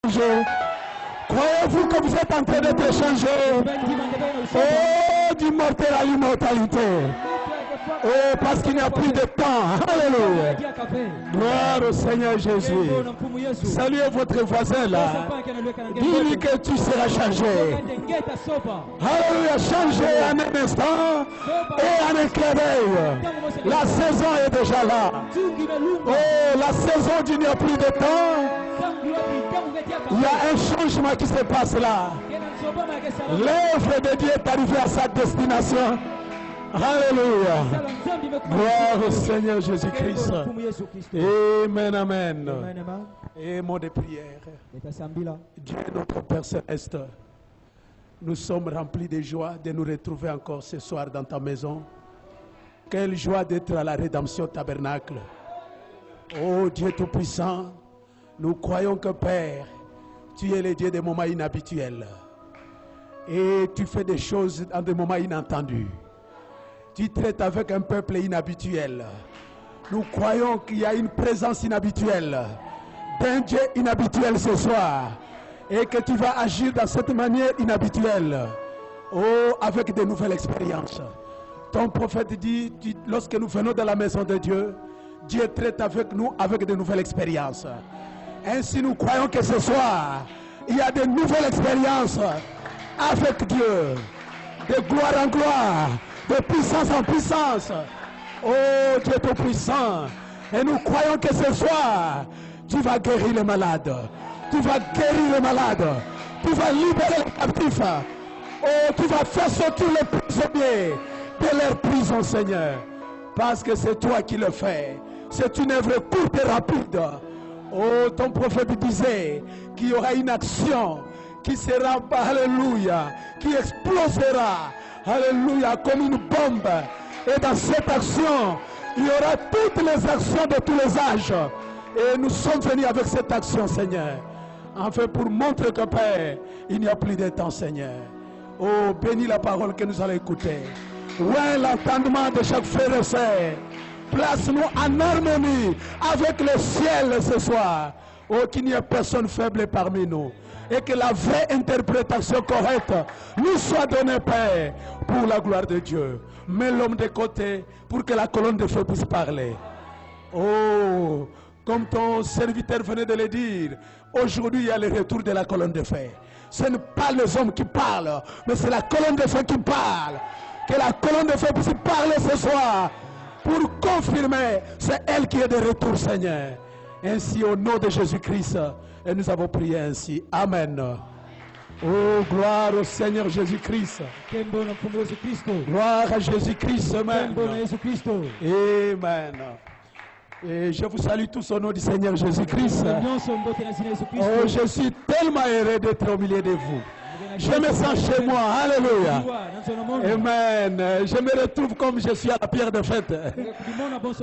changé? Croyez-vous que vous êtes en train d'être changé? Oh, du mortel à l'immortalité. Oh, parce qu'il n'y a plus de temps. Alléluia. Gloire au Seigneur Jésus. Saluez votre voisin là. Dis-lui que tu seras changé. Alléluia. Changé en un instant et en un clin d'œil. La saison est déjà là. Oh, la saison d'il n'y a plus de temps. Il y a un changement qui se passe là. L'œuvre de Dieu est arrivée à sa destination. Alléluia. Gloire au Seigneur Jésus-Christ. Amen, amen. Et mot de prière. Dieu notre Père Céleste, nous sommes remplis de joie de nous retrouver encore ce soir dans ta maison. Quelle joie d'être à la rédemption tabernacle. Oh Dieu Tout-Puissant, nous croyons que Père, tu es le Dieu des moments inhabituels. Et tu fais des choses dans des moments inattendus. Tu traites avec un peuple inhabituel. Nous croyons qu'il y a une présence inhabituelle d'un Dieu inhabituel ce soir. Et que tu vas agir dans cette manière inhabituelle. Oh, avec de nouvelles expériences. Ton prophète dit, lorsque nous venons dans la maison de Dieu, Dieu traite avec nous avec de nouvelles expériences. Ainsi nous croyons que ce soir, il y a de nouvelles expériences avec Dieu. De gloire en gloire, de puissance en puissance. Oh Dieu Tout-Puissant. Et nous croyons que ce soir, tu vas guérir les malades. Tu vas guérir les malades. Tu vas libérer les captifs. Oh, tu vas faire sortir les prisonniers de leur prison, Seigneur. Parce que c'est toi qui le fais. C'est une œuvre courte et rapide. Oh, ton prophète disait qu'il y aura une action qui sera, alléluia, qui explosera, alléluia, comme une bombe. Et dans cette action, il y aura toutes les actions de tous les âges. Et nous sommes venus avec cette action, Seigneur. Enfin, pour montrer que, Père, il n'y a plus de temps, Seigneur. Oh, bénis la parole que nous allons écouter. Ouais, l'entendement de chaque frère et sœur. Place-nous en harmonie avec le ciel ce soir. Oh, qu'il n'y ait personne faible parmi nous. Et que la vraie interprétation correcte nous soit donnée, Père, pour la gloire de Dieu. Mets l'homme de côté pour que la colonne de feu puisse parler. Oh, comme ton serviteur venait de le dire, aujourd'hui il y a le retour de la colonne de feu. Ce n'est pas les hommes qui parlent, mais c'est la colonne de feu qui parle. Que la colonne de feu puisse parler ce soir pour confirmer, c'est elle qui est de retour, Seigneur. Ainsi, au nom de Jésus-Christ, et nous avons prié ainsi. Amen. Oh, gloire au Seigneur Jésus-Christ. Gloire à Jésus-Christ. Amen. Amen. Et je vous salue tous au nom du Seigneur Jésus-Christ. Oh, je suis tellement heureux d'être au milieu de vous. Je me sens chez moi. Alléluia. Amen. Je me retrouve comme je suis à la pierre de fête.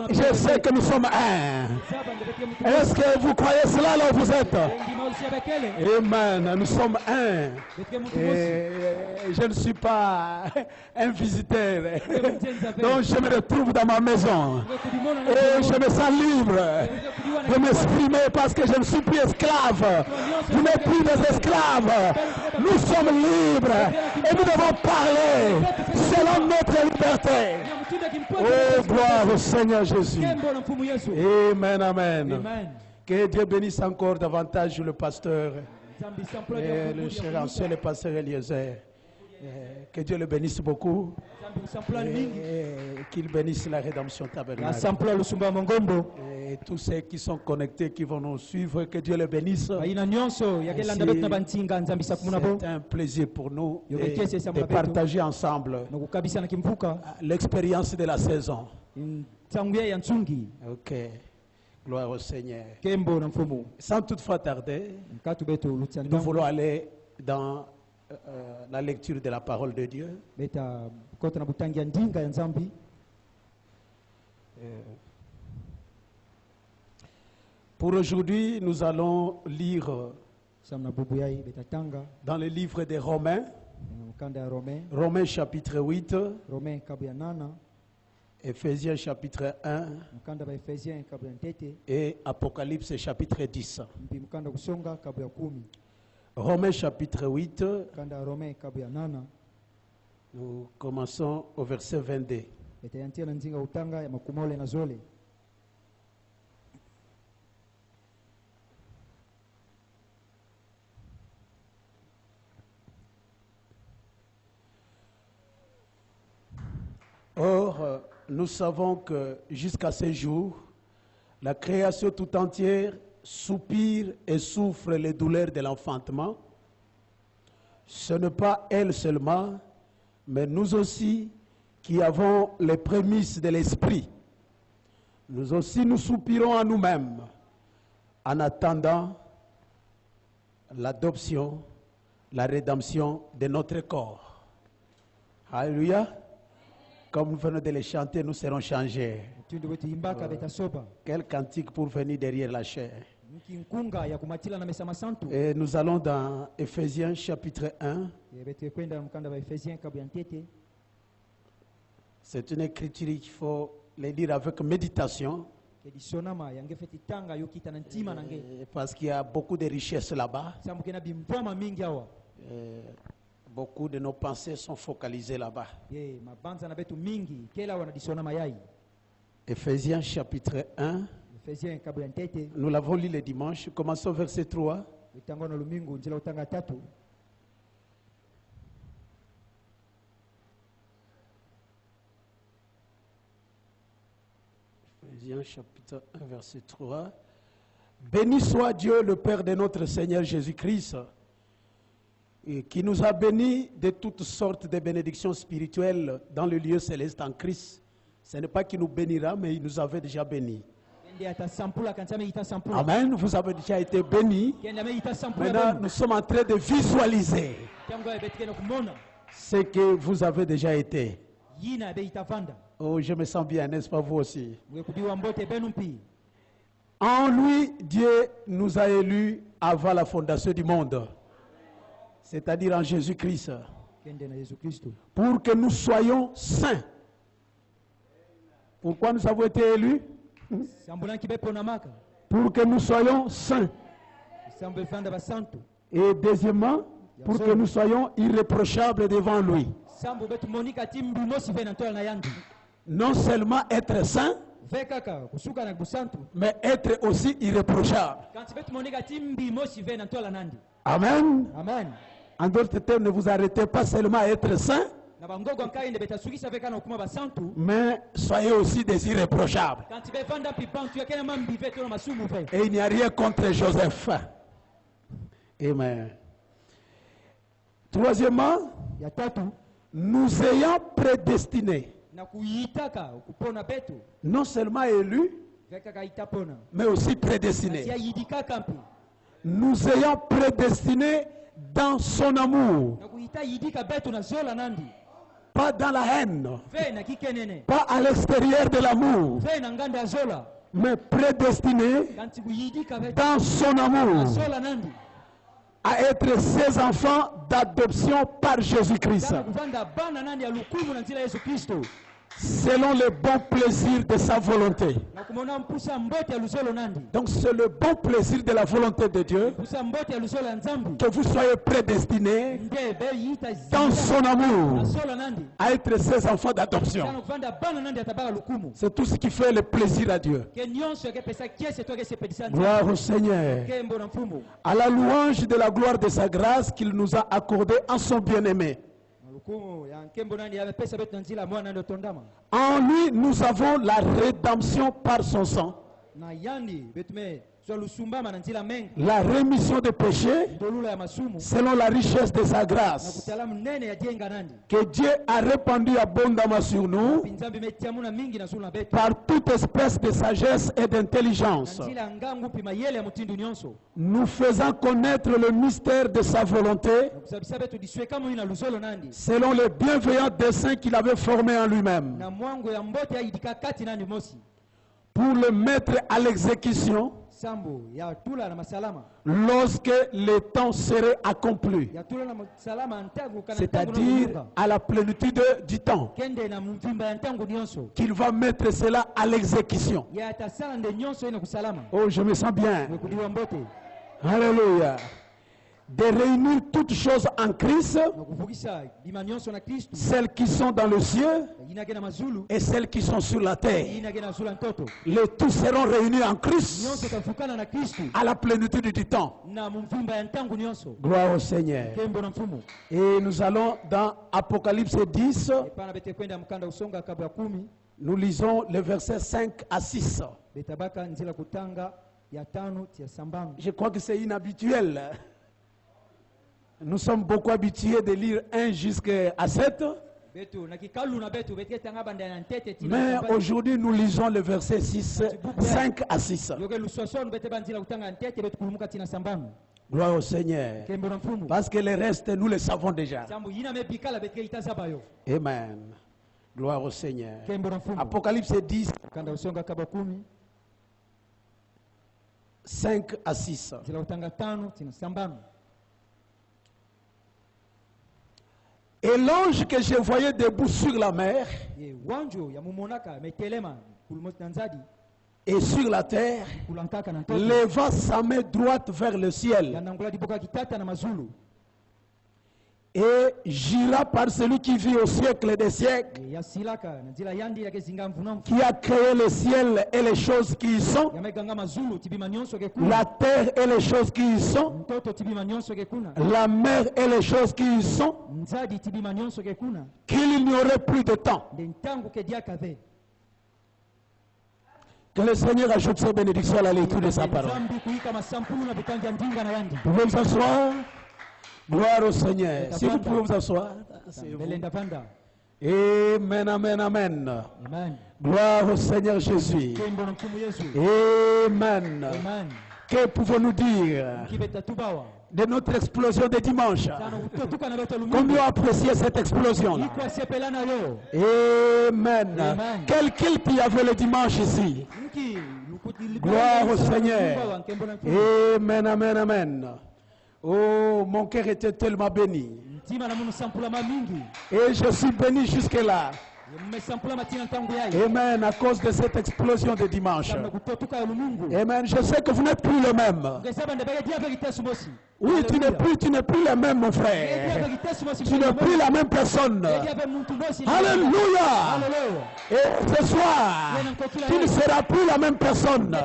Je sais que nous sommes un. Est-ce que vous croyez cela là où vous êtes? Amen. Nous sommes un. Et je ne suis pas un visiteur. Donc je me retrouve dans ma maison. Et je me sens libre de m'exprimer parce que je ne suis plus esclave. Vous n'êtes plus des esclaves. Nous sommes libres et nous devons parler selon notre liberté. Oh, gloire au Seigneur Jésus. Amen, amen. Que Dieu bénisse encore davantage le pasteur et le cher ancien, le pasteur Eliezer. Que Dieu le bénisse beaucoup. Et qu'il bénisse la rédemption tabernacle. Et tous ceux qui sont connectés, qui vont nous suivre, que Dieu le bénisse. C'est un plaisir pour nous de partager ensemble l'expérience de la saison. Ok. Gloire au Seigneur. Sans toutefois tarder, nous voulons aller dans la lecture de la parole de Dieu. Pour aujourd'hui, nous allons lire dans le livre des Romains, Romains chapitre 8, Éphésiens chapitre 1 mkanda ba Efesiens kabla ntete et Apocalypse chapitre 10. mpi mkanda kusonga kabla 10 Romains chapitre 8, mkanda Rome kabla 8 nous commençons au verset 22. etayantia na nzinga utanga ya makumole na zole. Or, nous savons que jusqu'à ce jour, la création tout entière soupire et souffre les douleurs de l'enfantement. Ce n'est pas elle seulement, mais nous aussi qui avons les prémices de l'esprit. Nous aussi nous soupirons à nous-mêmes en attendant l'adoption, la rédemption de notre corps. Alléluia. Comme nous venons de les chanter, nous serons changés. Quel cantique pour venir derrière la chair. Et nous allons dans Éphésiens chapitre 1. C'est une écriture qu'il faut les lire avec méditation. Parce qu'il y a beaucoup de richesses là-bas. Beaucoup de nos pensées sont focalisées là-bas. Éphésiens chapitre 1. Nous l'avons lu le dimanche. Commençons verset 3. Éphésiens chapitre 1 verset 3. Béni soit Dieu le Père de notre Seigneur Jésus-Christ, et qui nous a bénis de toutes sortes de bénédictions spirituelles dans le lieu céleste en Christ. Ce n'est pas qu'il nous bénira, mais il nous avait déjà bénis. Amen. Vous avez déjà été bénis. Maintenant, nous sommes en train de visualiser ce que vous avez déjà été. Oh, je me sens bien, n'est-ce pas vous aussi? En lui, Dieu nous a élus avant la fondation du monde. C'est-à-dire en Jésus-Christ, pour que nous soyons saints. Pourquoi nous avons été élus? Pour que nous soyons saints. Et deuxièmement, pour que nous soyons irréprochables devant lui. Non seulement être saint, mais être aussi irréprochable. Amen. Amen. En d'autres termes, ne vous arrêtez pas seulement à être saint, mais soyez aussi des irréprochables. Et il n'y a rien contre Joseph. Amen. Troisièmement, nous ayant prédestinés, non seulement élus, mais aussi prédestinés. Nous ayant prédestinés dans son amour, pas dans la haine, pas à l'extérieur de l'amour, mais prédestinés dans son amour à être ses enfants d'adoption par Jésus-Christ, selon le bon plaisir de sa volonté. Donc c'est le bon plaisir de la volonté de Dieu que vous soyez prédestinés dans son amour à être ses enfants d'adoption. C'est tout ce qui fait le plaisir à Dieu. Gloire au Seigneur. À la louange de la gloire de sa grâce qu'il nous a accordée en son bien-aimé. En lui, nous avons la rédemption par son sang, la rémission des péchés selon la richesse de sa grâce, que Dieu a répandu abondamment sur nous par toute espèce de sagesse et d'intelligence, nous faisant connaître le mystère de sa volonté selon le bienveillant dessein qu'il avait formé en lui-même, pour le mettre à l'exécution nsambo ya tula na masalama lorsque le temps serait accompli, ya tula na masalama ntango kana c'est-à-dire à la plénitude du temps, kende na mvimba ya ntango nyonso qu'il va mettre cela à l'exécution. ya tasala nde nyonso ina kusalama Oh, je me sens bien. kudiwa mbote Alléluia. De réunir toutes choses en Christ, na kuvukisha bima nyonso na Kristo celles qui sont dans le ciel yinage na mazulu et celles qui sont sur la terre. yinage na zula ntoto Les tous seront réunis en Christ nyonso tafukana na Kristo à la plénitude du temps. na mvimba ya ntango nyonso Gloire au Seigneur. kembo na mfumo Et nous allons dans Apocalypse 10, epana bete kwenda mkanda usonga kabla 10 nous lisons les versets 5 à 6. betabaka nzila kutanga ya 5 tia sambano Je crois que c'est inhabituel. Nous sommes beaucoup habitués de lire 1 jusqu'à 7. betu na kikalu na betu bete tanga banda na ntete tina Mais sambano aujourd'hui, nous lisons les versets 5 à 6. yoke luswason bete banzila kutanga ntete betu kulumuka tina sambano Gloire au Seigneur. kembo na mfumo Parce que les restes, nous les savons déjà. sambu yina mebikala bete itaza yo Amen. Gloire au Seigneur. kembo na mfumo Apocalypse 10, kanda usonga kabla 10 5 à 6. nzila kutanga 5 tina sambano Et l'ange que je voyais debout sur la mer ye wanjo ya mumonaka metelema kulumot nanzadi et sur la terre, kulankaka na ntoto leva sa main droite vers le ciel yanangula diboka kitata na mazulu et jura par celui qui vit au siècle des siècles, ya silaka na nzila yandi yake zinga mvuna qui a créé le ciel et les choses qui y sont, yameganga mazulu tibima nyonso ke kuna la terre et les choses qui y sont, mtoto tibima nyonso ke kuna la mer et les choses qui y sont, nzadi tibima nyonso ke kuna qu'il n'y aurait plus de temps. nde ntango ke diaka ve Que le Seigneur ajoute ses bénédictions à la lecture de sa parole. nzambi kuika masampulu na bitanja ndinga na yandi Vous pouvez vous asseoir. Gloire au Seigneur. Si vous pouvez vous asseoir. c'est vous. belenda vanda Amen, amen, amen. amen Gloire au Seigneur Jésus. kembo na mfumu yesu Amen. amen Que pouvons-nous dire kibeta tubawa de notre explosion de dimanche? sana utotuka na beto lumungu Combien apprécié cette explosion-là? iko sepelana yo Amen. Amen. Quel culte il y avait le dimanche ici? nki lukuti Gloire au Seigneur. kembo na mfumu Amen, amen, amen. Oh, mon cœur était tellement béni. ntima na munu sampula mamingi Et je suis béni jusque-là. mmesampula matina ntangu yayi Amen, à cause de cette explosion de dimanche. sana kutotuka ya lumungu Amen. Je sais que vous n'êtes plus le même. ngesaba ndebege dia vekite sumosi Oui, tu n'es plus le même, mon frère. Tu n'es plus la même personne. Alléluia. Et ce soir, tu ne seras plus la même personne.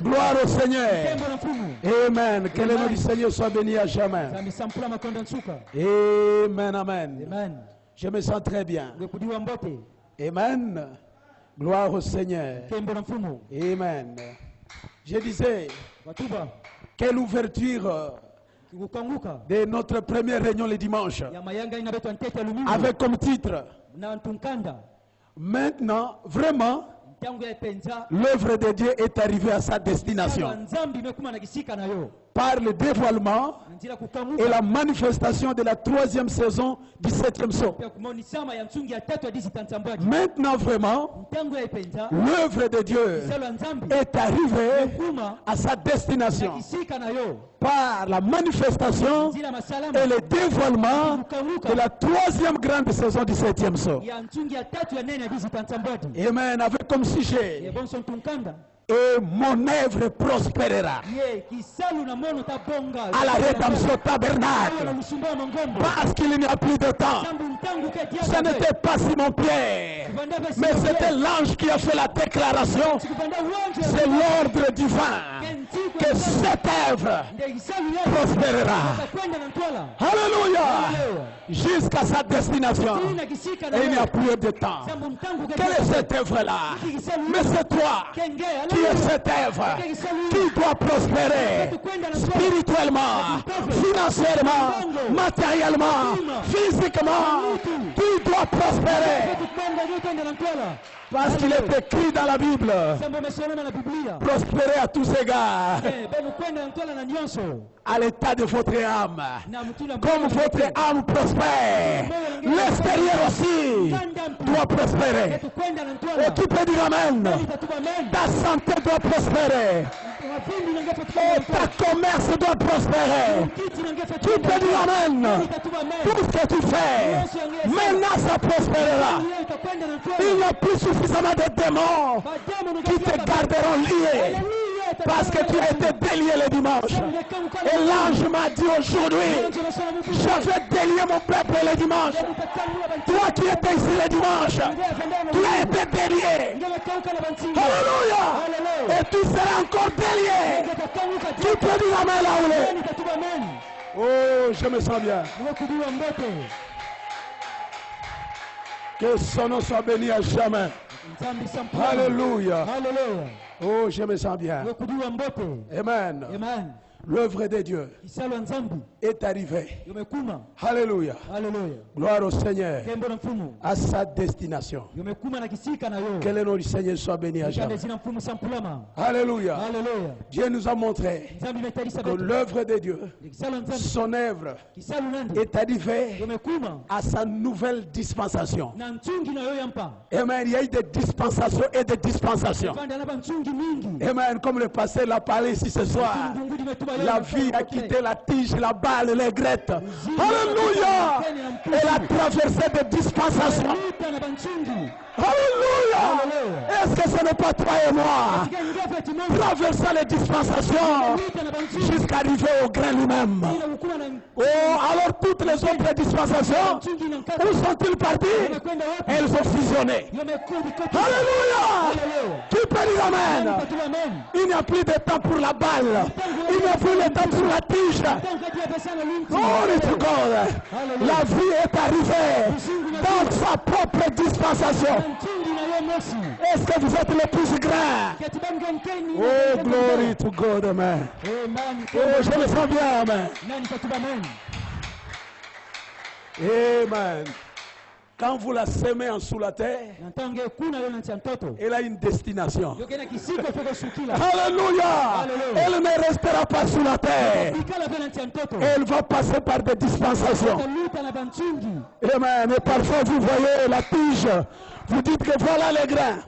Gloire au Seigneur. Amen. Que le nom du Seigneur soit béni à jamais. Amen, amen. Je me sens très bien. Amen. Gloire au Seigneur. Amen. Je disais, quelle ouverture de notre première réunion le dimanche, avec comme titre, maintenant, vraiment, l'œuvre de Dieu est arrivée à sa destination. Par le dévoilement et la manifestation de la 3e saison du 7e saut. Maintenant vraiment, l'œuvre de Dieu est arrivée à sa destination par la manifestation et le dévoilement de la 3e grande saison du 7e saut. Amen. Avec comme sujet, et mon œuvre prospérera à la rédemption tabernacle, parce qu'il n'y a plus de temps. Ce n'était pas Simon-Pierre, mais c'était l'ange qui a fait la déclaration. C'est l'ordre divin que cette œuvre prospérera. Alléluia. Jusqu'à sa destination. Et il n'y a plus de temps. Quelle est cette œuvre-là? Mais c'est toi qui es cette œuvre qui doit prospérer spirituellement, financièrement, matériellement, physiquement. Tu dois prospérer. Parce qu'il est écrit dans la Bible, prospérer à tous égards. à l'état de votre âme. Comme votre âme prospère, l'extérieur aussi doit prospérer. Et tu peux dire Amen. Ta santé doit prospérer. Ta commerce doit prospérer. Tu peux dire Amen. Tout ce que tu fais, maintenant ça prospérera. Il n'y a plus suffisamment de démons qui te garderont lié. Parce que tu as été délié le dimanche. Et l'ange m'a dit aujourd'hui, je vais délier mon peuple le dimanche. Toi qui étais ici le dimanche, tu as été délié. Alléluia. Et tu seras encore délié. Tu peux dire Amen là où il est. Oh, je me sens bien. Que son nom soit béni à jamais. Alléluia. Oh, je me sens bien. Amen. L'œuvre de Dieu est arrivée. Alléluia. Gloire au Seigneur. À sa destination. Que le nom du Seigneur soit béni à jamais. Alléluia. Dieu nous a montré que l'œuvre de Dieu, son œuvre, est arrivée à sa nouvelle dispensation. Amen. Il y a eu des dispensations et des dispensations. Amen. Comme le pasteur l'a parlé ici ce soir. La vie a quitté la tige, la balle, les grettes. Alléluia. Elle a traversé des dispensations. Alléluia. Est-ce que ce n'est pas toi et moi? Traversant les dispensations jusqu'à arriver au grain lui-même. Oh, alors toutes les autres dispensations, où sont-ils partis? Elles ont fusionné. Alléluia. Tu peux dire Amen. Il n'y a plus de temps pour la balle. Il n'y a plus de temps pour la tige. Glory to God. La vie est arrivée dans sa propre dispensation. Est-ce que vous êtes le plus grand? Oh, glory to God, Amen. Oh, je me sens bien, Amen. Amen. Quand vous la semez en sous la terre, elle a une destination. Alléluia. Elle ne restera pas sous la terre. Elle va passer par des dispensations. Amen. Et parfois vous voyez la tige. Vous dites que voilà les grains.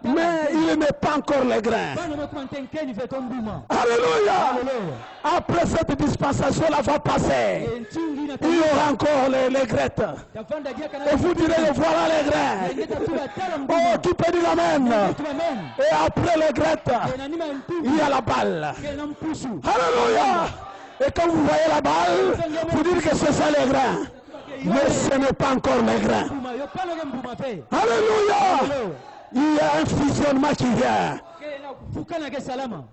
Mais il n'est pas encore les grains. Alléluia. Après cette dispensation, là va passer. Il y aura encore les grettes. Et vous direz, voilà les grains. Oh, tu peux dire Amen. Et après les grettes, il y a la balle. Alléluia. Et quand vous voyez la balle, vous dites que c'est ça les grains. Mais ce n'est pas encore les grains. Alléluia. Il y a un fusionnement qui vient.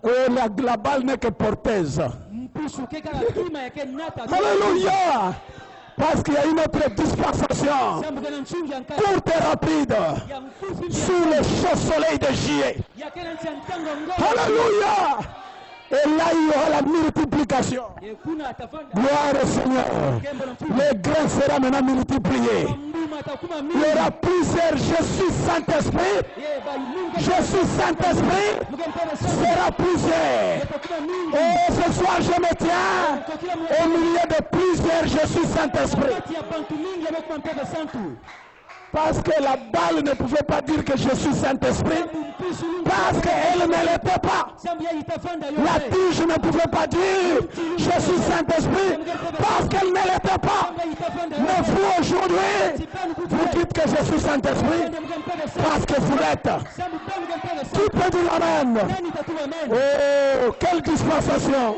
Et la balle n'est que porteuse. Alléluia. Parce qu'il y a une autre dispensation courte et rapide sous le chaud soleil de juillet. Alléluia. Et là, il y aura la multiplication. Gloire au Seigneur. Les grains seront maintenant multipliés. Il y aura plusieurs. Je suis Saint-Esprit. Je suis Saint-Esprit. Sera plusieurs. Et ce soir, je me tiens au milieu de plusieurs. Je suis Saint-Esprit. Parce que la balle ne pouvait pas dire que je suis Saint-Esprit. Parce qu'elle ne l'était pas. La tige ne pouvait pas dire je suis Saint-Esprit. Parce qu'elle ne l'était pas. Mais vous aujourd'hui, vous dites que je suis Saint-Esprit. Parce que vous l'êtes. Qui peut dire Amen? Oh, quelle dispensation.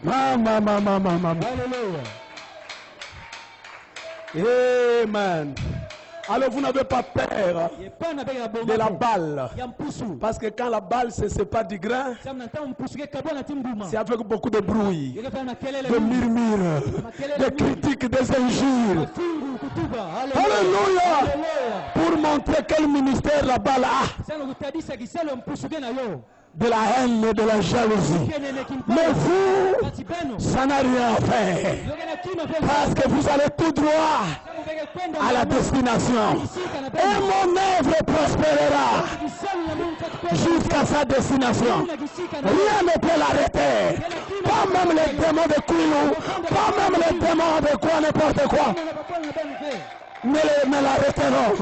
Maman. Amen. Alors vous n'avez pas peur de la balle. Parce que quand la balle se sépare du grain, c'est avec beaucoup de bruit, de murmures, de critiques, des injures. Alléluia. Pour montrer quel ministère la balle a. De la haine et de la jalousie. Mais vous, ça n'a rien à faire. Parce que vous allez tout droit à la destination. Et mon œuvre prospérera jusqu'à sa destination. Rien ne peut l'arrêter. même les démons de Quilou, pas même les démons de quoi, n'importe quoi. Mais l'arrêteront.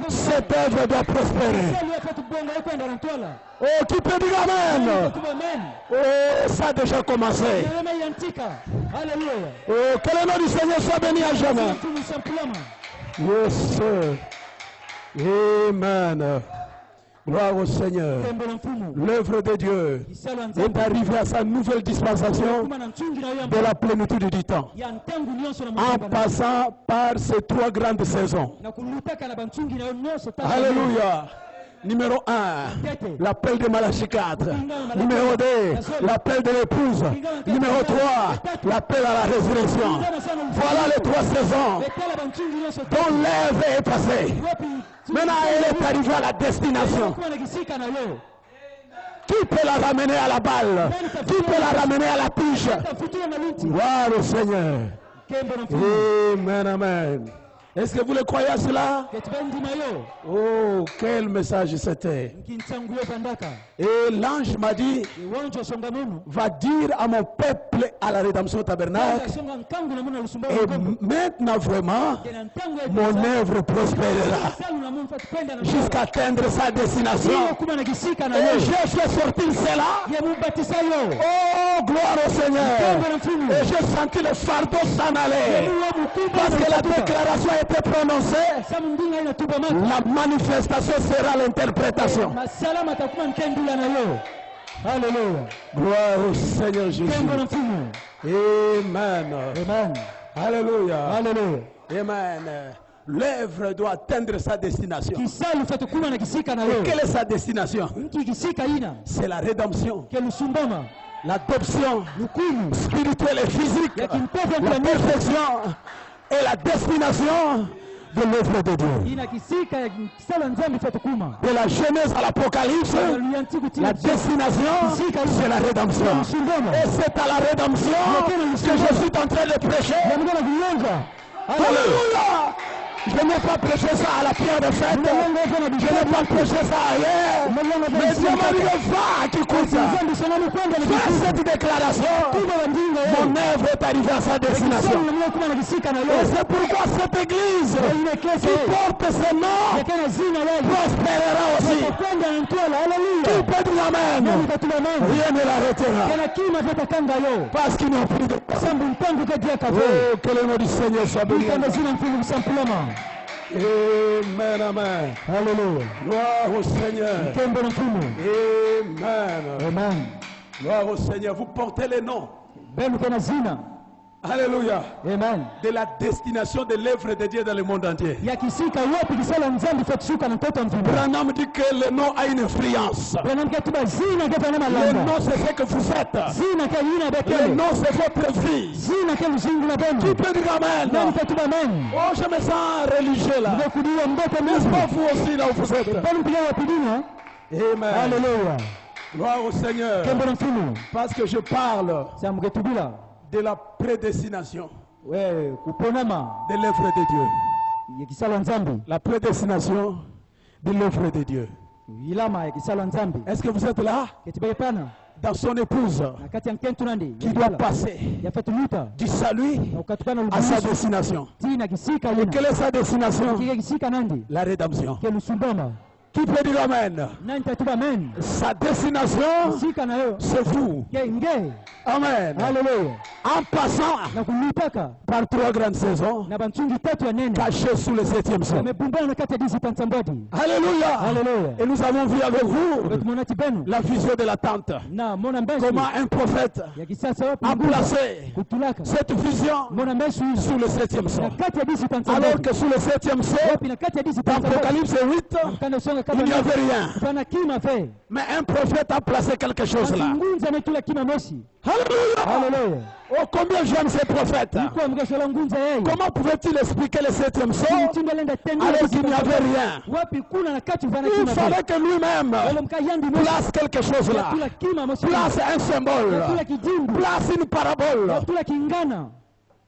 Cette œuvre doit prospérer. Oh, qui peut dire Amen? Oh, ça a déjà commencé. Oh, que le nom du Seigneur soit béni à jamais. Yes, sir. Amen. Gloire au Seigneur. L'œuvre de Dieu est arrivée à sa nouvelle dispensation de la plénitude du temps, en passant par ces 3 grandes saisons. Alléluia. Numéro 1, l'appel de Malachie 4. Numéro 2, l'appel de l'épouse. Numéro 3, l'appel à la résurrection. Voilà les 3 saisons dont l'œuvre est passée. Maintenant, elle est arrivée à la destination. Qui peut la ramener à la balle? Qui peut la ramener à la tige? Gloire au Seigneur. Amen, amen. Est-ce que vous le croyez à cela? Oh, quel message c'était. Et l'ange m'a dit, va dire à mon peuple à la rédemption tabernacle, et maintenant vraiment, mon œuvre prospérera jusqu'à atteindre sa destination. Et j'ai fait sortir cela. Oh, gloire au Seigneur. Et j'ai senti le fardeau s'en aller. Parce que la déclaration a été prononcée. La manifestation sera l'interprétation. Alléluia. Gloire au Seigneur Jésus. Amen. Amen. Alléluia. Alléluia. Amen. L'œuvre doit atteindre sa destination. Et Et quelle est sa destination? C'est la rédemption, l'adoption spirituelle et physique, la perfection et la destination de l'œuvre de Dieu. De la Genèse à l'Apocalypse, la destination, c'est la rédemption. Et c'est à la rédemption que je suis en train de prêcher. Alléluia! Je n'ai pas prêché ça à la pierre de fête. Je n'ai pas prêché ça ailleurs. Mais Dieu m'a dit, va, qui écoute ça. Fais cette déclaration. Mon œuvre est arrivée à sa destination. Et c'est pourquoi cette église qui porte ce nom prospérera aussi. Qui peut dire Amen? Rien ne l'arrêtera. Parce qu'ils n'ont plus de temps. Oh, que le nom du Seigneur soit béni. Amen, amen. Alléluia. Gloire au Seigneur. Amen. Amen. Gloire au Seigneur. Vous portez les noms. Alléluia. Amen. De la destination de l'œuvre de Dieu dans le monde entier. Branham dit que le nom a une influence. Le nom c'est ce que vous êtes. Le nom c'est votre vie. Qui peut dire Amen? Oh, je me sens religieux là. N'est-ce pas vous aussi là où vous êtes? Amen. Alléluia. Gloire au Seigneur. Parce que je parle de la prédestination de l'œuvre de Dieu. La prédestination de l'œuvre de Dieu. Est-ce que vous êtes là? Dans son épouse qui doit passer du salut à sa destination. Et quelle est sa destination? La rédemption. Qui peut dire Amen? Sa destination, c'est vous. Amen. En passant par 3 grandes saisons cachées sous le 7e ciel. Alléluia. Et nous avons vu avec vous la vision de la tente. Comment un prophète a placé cette vision sous le 7e ciel. Alors que sous le 7e ciel, dans Apocalypse 8, il n'y avait rien. Mais un prophète a placé quelque chose là. Alléluia. Oh, combien j'aime ces prophètes. Comment pouvait-il expliquer le 7e ciel alors qu'il n'y avait rien? Il fallait que lui-même place quelque chose là. Place un symbole. Place une parabole.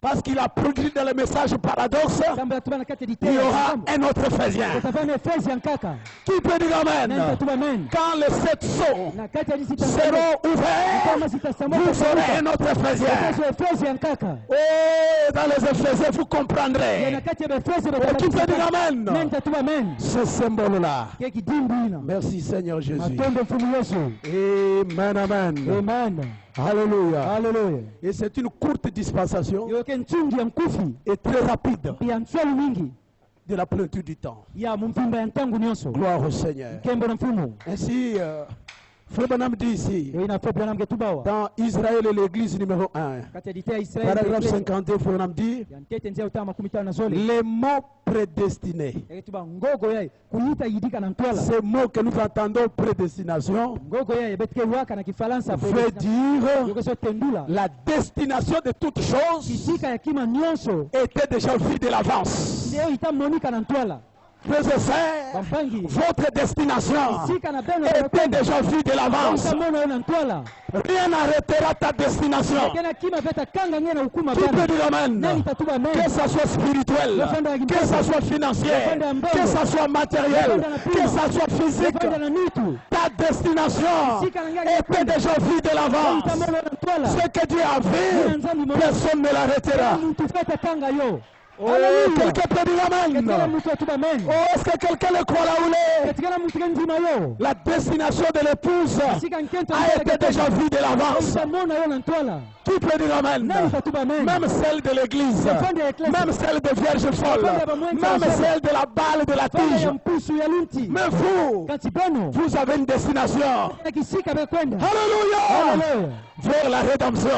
Parce qu'il a produit dans le message paradoxe, Nzambe atuma na kati ya il y ditela aura un autre Éphésien. kutafanya na Efesia nkaka Qui peut dire Amen? nani tatuma amen Quand les 7 sceaux na kati ya disita seront kama ouverts, zitasambuka vous aurez un autre Éphésien. Efesia nkaka Oh, dans les Éphésiens, vous comprendrez. na kati ya Efesia Oh, qui peut dire nani Amen? tatuma amen Ce symbole-là. keki dimbina Merci Seigneur Jésus. matondo mfumu Yesu Amen, amen. amen Alléluia. haleluya Et c'est une courte dispensation yoke nchungi ya mkufi et très rapide ya nswali mingi de la plénitude du temps. ya mumvimba ya ntangu nyonso Gloire au Seigneur. kembo na mfumu Ainsi, Frère Branham dit ici, yo inafaa bwana mke tubawa dans Israël et l'église numéro 1, kati ya dite ya Israeli paragraphe 52, Frère Branham dit, ya ntete nzia utama 15 na zole les mots prédestinés. yaketuba ngogo yaye kuyita yidika na ntwala Ces mots que nous entendons, prédestination, ngogo yaye betike waka na kifaransa veut dire yokeso tendula la destination de toutes choses kisika ya kima nyonso était déjà vue de l'avance. ndio itamonika na ntwala Frères et sœurs, bampangi votre destination kisika na beno était déjà vue de l'avance. utamona yo na ntwala Rien n'arrêtera ta destination. kena kima veta kanga ngena hukuma Qui peut bana dire Amen? nani tatuba Que amen ça soit spirituel, que ça soit financier, que ça soit matériel, que ça soit physique, kwenda na nitu ta destination était déjà vue de l'avance. utamona yo na ntwala Ce que Dieu a vu, personne ne l'arrêtera. mtu feta kanga yo Oh, quelqu'un peut dire katikana Amen. mtu atuba amen Oh, est-ce que quelqu'un le croit là où il est? katikana mtu kenzima yo La destination de l'épouse kisika nkento a été déjà vue de l'avance. utamona yo na ntwala Qui peut dire Amen? nani tatuba amen Même celle de l'église, même celle de Vierge folle, même celle de la balle de la fanga tige. ya mpusu ya lunti Mais vous, kati beno vous avez une destination. na kisika bekwenda Alléluia! haleluya Vers la rédemption.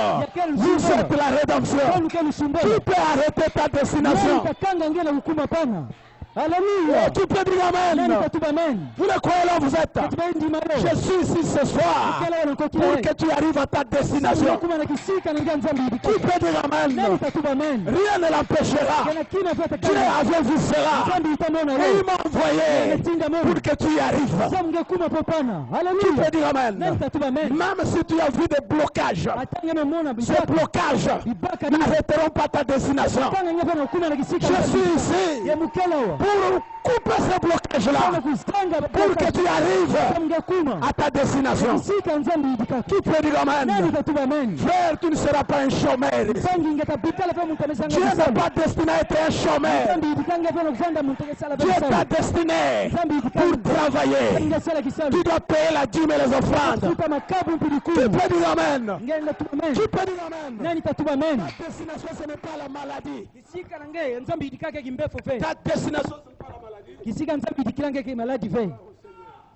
Vous êtes la rédemption. kwenu kelusumbola Qui peut arrêter ta destination? takanga ngena hukuma pana Oh, haleluya qui peut dire nani Amen? tatuba amen Vous le croyez là où vous êtes? kati ndima yo Je suis ici ce soir kela yo pour nakokile que tu arrives à ta destination. kuma na kisika na ngana nzambi Qui idika peut dire nani Amen? tatuba amen Rien ne l'empêchera. kena kina veta Dieu kanga avec vous sera. nzambi itamona Et il yo m'a envoyé netinga pour mono que tu y arrives. samge kuma popana Qui haleluya peut dire Amen? nani tatuba amen Même si tu as vu des blocages, atanga memona ces bibaka blocages bibaka ni n'arrêteront pas ta destination. kanga ngena na hukuma na kisika Je suis ici ya mukela wa pour couper ces blocages-là, kama kustanga pour que tu arrives samge kuma à ta destination. kisika nzambi idika Qui peut dire nani Amen? tatuba amen Frère, tu ne seras pas un chômeur. sangi ngekabikala pe muntu amesanga Dieu n'est bisambi pas destiné à être un chômeur. nzambi idikanga pe nokuvanda muntu kesala pe Dieu t'a bisambi destiné nzambi pour idikanga travailler. ngesala kisambi Tu dois payer la dîme et les offrandes. tupa makabu mpili Qui kumi peut dire Amen? ngenda tuba amen Qui peut dire Amen? nani tatuba amen Ta destination, ce n'est pas la maladie. kisika nange nzambi idikake kimbefu fe Ta destination, ce n'est pas la maladie. kisika nzambi idikilange ke maladi fe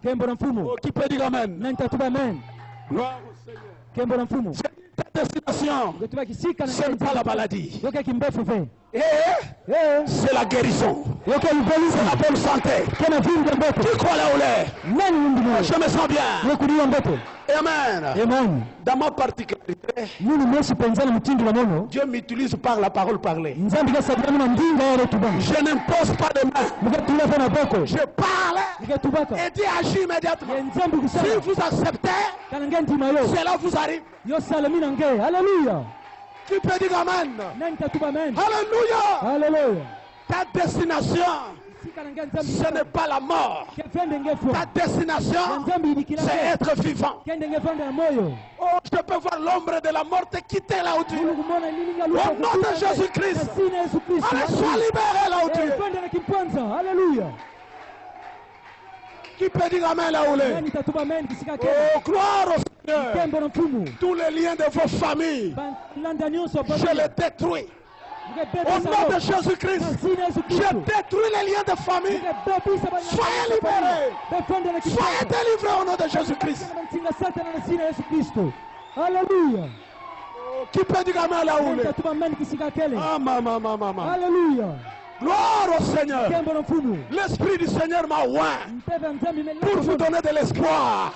kembo na mfumu Oh, qui peut dire Amen? nani tatuba amen Gloire au Seigneur. kembo na mfumu Ta destination, ngetuba kisika ce n'est pas la maladie. yoke kimbefu fe C'est la guérison. yoke C'est lubelisa la bonne santé. kena vinga mbeto Qui croit là où il est? nani ndimo Je me sens bien. yokudiwa mbeto Amen. amen Dans ma particularité, mimi mwesi penzana mtindi la mono Dieu m'utilise par la parole parlée. nzambi kasabirana na ndinga yale tubana Je n'impose pas de main. mukatula fana boko Je parle nikatubaka et Dieu agit immédiatement. ye nzambi Si kusala vous acceptez, kana ngentima yo cela vous arrive. yo sala mina nge haleluya Qui peut dire Amen? nani tatuba amen Alléluia. haleluya Ta destination, sikana nge nzambi ce n'est pas la mort. kefende ngefu Ta destination, nzambi idikila c'est être vivant. kende ngefende ya moyo Oh, je peux voir l'ombre de la mort te quitter là où tu es. Mungu kumona nini Au nom de Jésus-Christ. sina Yesu Kristo Allez, sois libéré là où tu es. kefende na kimpanza haleluya Qui peut dire Amen là où il est? nani tatuba amen kisika kende Oh, gloire au Seigneur. kembo na mfumu Tous les liens de vos familles, landa nyonso je les détruis. Au nom de Jésus-Christ, je détruis les liens de famille. Soyez libérés. Soyez délivrés au nom de Jésus-Christ. Alléluia. Qui peut dire Amen là où il est? Ah, maman, maman, maman. Alléluia. Gloire au Seigneur. L'Esprit du Seigneur m'a oint pour vous donner de l'espoir,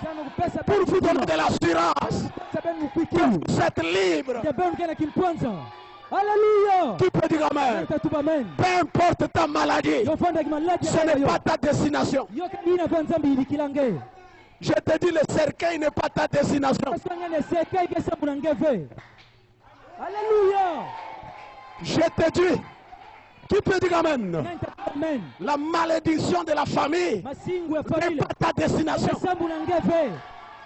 pour vous donner de l'assurance que vous êtes libre. Alléluia. Qui peut dire Amen? Peu importe ta maladie, ce n'est pas ta destination. Je te dis, le cercueil n'est pas ta destination. Alléluia. Je te dis, qui peut dire amen? Nani tatuba amen? La malédiction de la famille Masingu ya n'est familia. pas ta destination. Masambu na ngeve.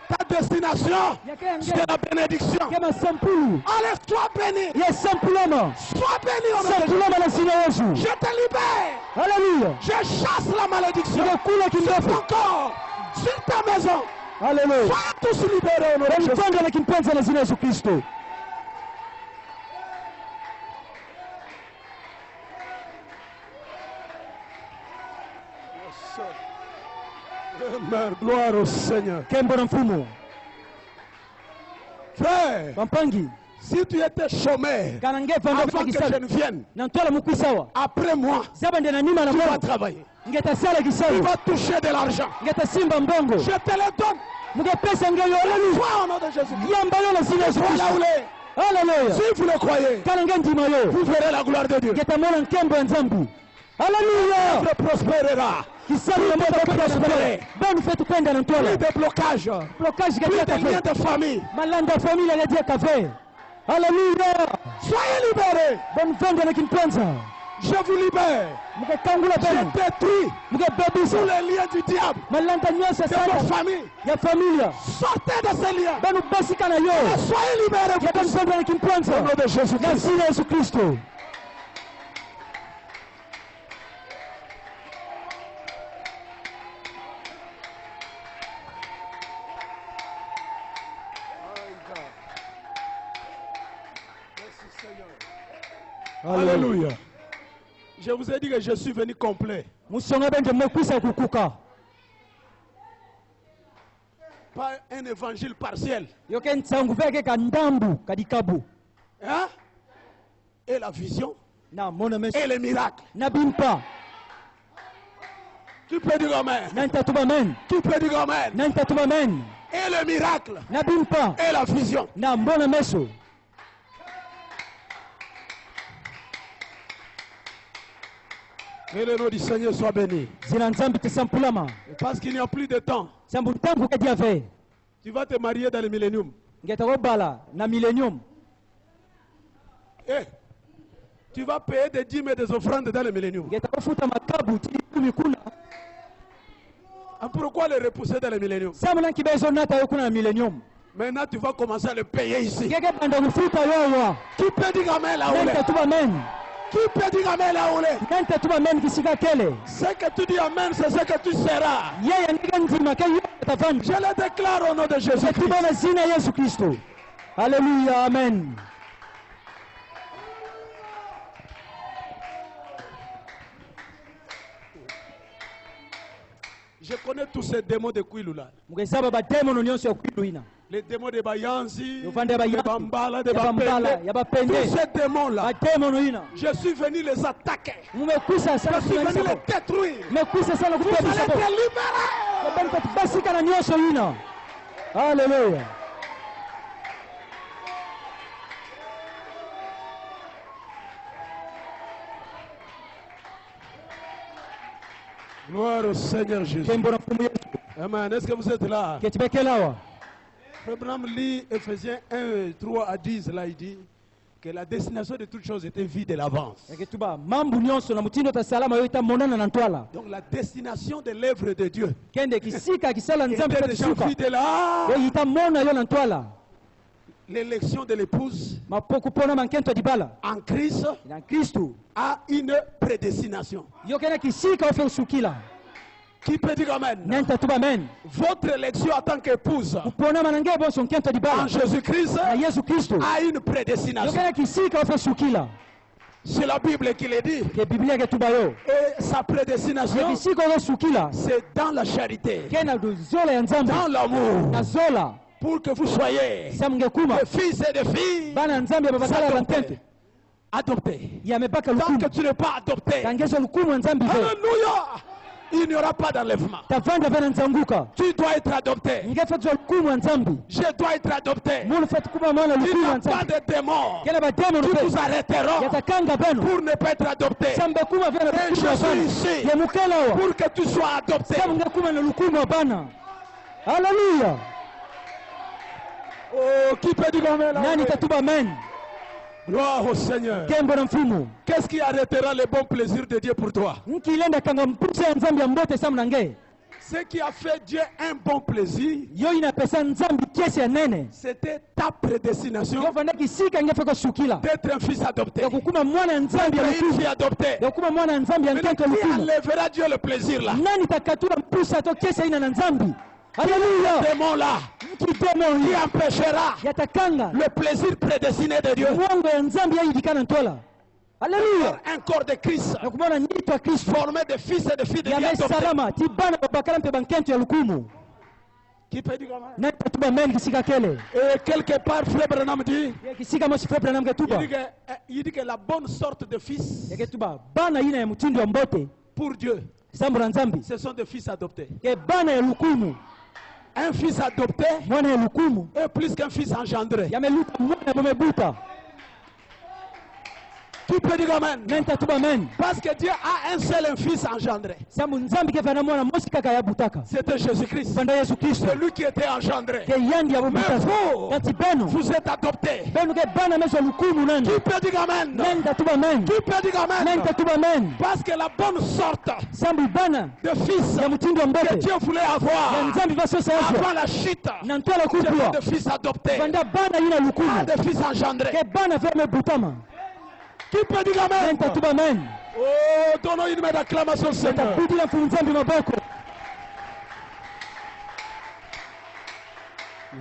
Ta destination, Yake ya c'est ngeve. la bénédiction. Kema sampulu. Allez, sois béni. Ya sampulama. Sois béni au nom de Jésus. Sampulama na sina Yesu. Je te libère. Hallelujah. Je chasse la malédiction. Nimekula Sur kindefu. ton corps, sur ta maison. Hallelujah. Soyez tous libérés au nom de Jésus. Mfanga na kimpenza na sina Yesu Kristo. Amen. Gloire au Seigneur. Kembo na mfumo. Frère, Bampangi. si tu étais chômeur Kana ngeva avant ndo que je kisala. ne vienne, Na ntwala mukwisawa. après moi, Zaba ndena nima na tu vas mwana. travailler. Ngeta sala Tu kisala. vas toucher de l'argent. Ngeta simba mbongo. Je te le donne. Mugepesa ngeyo hallelujah. Toi au nom de Jésus. Yamba yo na sina Yesu Voilà Kristo. où l'est. Hallelujah. Si vous le croyez, Kana ngendima yo. vous verrez la gloire de Dieu. Ngeta mwana nkembo ya Nzambi. Hallelujah. Vous prospérera. Kisabu na moto prospere. Bani fetu kwenda na Plus ntwala. de blocage. Blocage Plus katika de liens kafe. de famille. Malanda familia ya kafe. Hallelujah. Soyez libérés. Bani fenda na kimpenza. Je vous libère. Mukakangula Je bani. détruis tous Mukabebisa. les liens du diable Malanda nyosa de sana. vos familles. Ya familia. Sortez de ces liens. Bani basika na Et yo. soyez libérés. Ya bani fenda na Au kimpenza. nom de Na Jésus-Christ. sina Yesu Kristo. Alléluia. Je vous ai dit que je suis venu complet. Musonga bende mwekwisa kukuka. Pas un évangile partiel. Yoke ntsangu veke kandambu kadikabu. Hein? Et la vision. Na mona mesu. Et les miracles. Na bimpa. Qui peut dire amen? Na ntatuba men. Qui peut dire amen? Na ntatuba men. Et le miracle. Na bimpa. Et la vision. Na mbona meso. Que le nom du Seigneur soit béni. Zina nzambi tesampulama. Parce qu'il n'y a plus de temps. Sambu ntambu kadi ave. Tu vas te marier dans le millénium. Ngeta ko bala na millennium. Eh, tu vas payer des dîmes et des offrandes dans le millénium. Ngeta ko futa makabu tili kumi kuna. Ah, pourquoi les repousser dans le millénium? Samuna kibezo nata yo kuna na millennium. Maintenant, tu vas commencer à le payer ici. Ngeke banda kufuta yowa. Qui peut dire amen là où Na il est? ntatuba men. Qui peut dire amen là où il est? Na ntatuba men kisika kele. Ce que tu dis amen, c'est ce que tu seras. Yeye ndiga nzima ke yo tafanya. Je le déclare au nom de Jésus-Christ. Tuba na zina Yesu Kristo. Hallelujah, amen. Je connais tous ces démons de Kouiloula. Mukesaba ba demon nyonso ya kwiluina. Les démons de Bayanzi, Yovande ba de Yanzi, Bambala, de ya Bambala, Bapende. ya Bapende. Tous ces démons-là, Ba demon ina. je suis venu les attaquer. Mumekusa sana Je suis venu kusimamisha. les détruire. Mekusa sana Vous allez kupebisha. être libérés. Kwa bani basika na nyonso ina. Hallelujah. Gloire au Seigneur Jésus. Kembo na mfumu Yesu. Amen. Est-ce que vous êtes là? Ketibekelawa. Abraham lit Ephésiens 1, 3 à 10. Là, il dit que la destination de toutes choses était vue de l'avance. Yakituba mambu nyonso na mutindo ta salama yo itamonana na ntwala. Donc la destination de l'œuvre de Dieu Kende kisika kisala nzambe était déjà katisuka. vue de là. Yo itamona yo na ntwala. L'élection de l'épouse Mapokupona mankento dibala. en Christ Na Kristo. a une prédestination. Yo kena kisika ofe usukila. Qui peut dire amen? Nenta tuba men. Votre élection en tant qu'épouse Kupona manange bonso nkento dibala. en Jésus-Christ Na Yesu Kristo. a une Yo prédestination. kena kisika ofe usukila. C'est la Bible qui le dit. Ke Biblia ke tuba yo. Et sa Yo prédestination, kisika ofe usukila. c'est dans la charité, Kena do zola ya nzambe. dans l'amour, Na zola. pour que vous soyez Samnge kuma. des fils et des filles Bana nzambe babakala bantente. adoptés. Yamebaka Tant lukumu. que tu n'es pas adopté, Kangezo lukumu nzambe ve. alléluia, il n'y aura pas d'enlèvement. Tavanda vena nzanguka. Tu dois être adopté. Ngefe zo lukumu nzambe. Je dois être adopté. Mulu fet kuma mwana Il lukumu n'y a pas nzambe. de démons Kena ba demo qui no vous arrêteront yatakanga beno. pour ne pas être adopté. Sambe kuma vena Et lukumu je suis bana. ici Yamukela wa. pour que tu sois adopté. Samnge kuma na lukumu bana. Hallelujah. Oh, qui peut dire amen là? Nani tatuba amen. Gloire au Seigneur. Kembo na mfumu. Qu'est-ce qui arrêtera les bons plaisirs de Dieu pour toi? Nkilenda kanga mpusha ya nzambi ya mbote samu nange. Ce qui a fait Dieu un bon plaisir, Yo inapesa nzambi kesi ya nene. c'était ta prédestination Yo fanda kisika ngefe ko shukila. d'être un fils adopté. Ya kukuma mwana ya nzambi ya D'être une lukumu. fille adoptée. Ya kukuma mwana ya nzambi ya Mais nkento qui lukumu. enlèvera Dieu le plaisir là? Nani takatula mpusha to kesi ina na nzambi. Haleluya. Démon là, Kidemo qui hii. empêchera Yatakanga. le plaisir prédestiné de Dieu? Mwongo ya nzambi ya idikana ntola. Haleluya. Un corps de Christ Na kumona nyito ya Kristo. formé de fils et de filles de Ya Dieu adoptés. salama tibana babakala mpe bankento ya lukumu. Qui peut dire comment? Na tatuba men kisika kele. Et quelque part, Frère Branham dit, Ya kisika moshi febra na mgetuba. il dit que la bonne sorte de fils Ya ketuba bana ina ya mutindo ya mbote. pour Dieu, Sambu na nzambi. ce sont des fils adoptés. Ke bana ya lukumu. Un fils adopté Mwana ya lukumu. est plus qu'un fils engendré. Yameluta mwana bomebuta. Qui peut dire amen? Nenta tuba men. Parce que Dieu a un seul fils engendré. Sambu nzambi ke fana mwana moshi kaka ya butaka. C'était Jésus-Christ. Panda Yesu Kristo. Celui qui était engendré. Ke yandi ya Mais bobuta. vous, Kati beno. vous êtes adoptés. Beno ke bana meso lukumu nani. Qui peut dire amen? Nenta tuba men. Qui peut dire amen? Nenta tuba men. Parce que la bonne sorte Sambu bana de fils ya mutindo ya que mbote. Dieu voulait Ya avoir nzambi vasosa yazo. avant la chute, Na ntola c'était kupwa. des fils adoptés, Vanda bana ina pas lukumu. des fils engendrés. Ke bana feme butama. Qui peut dire amen? Nenta tuba men. Oh, donnons une main d'acclamation au Seigneur. Budi la mfumu nzambi maboko.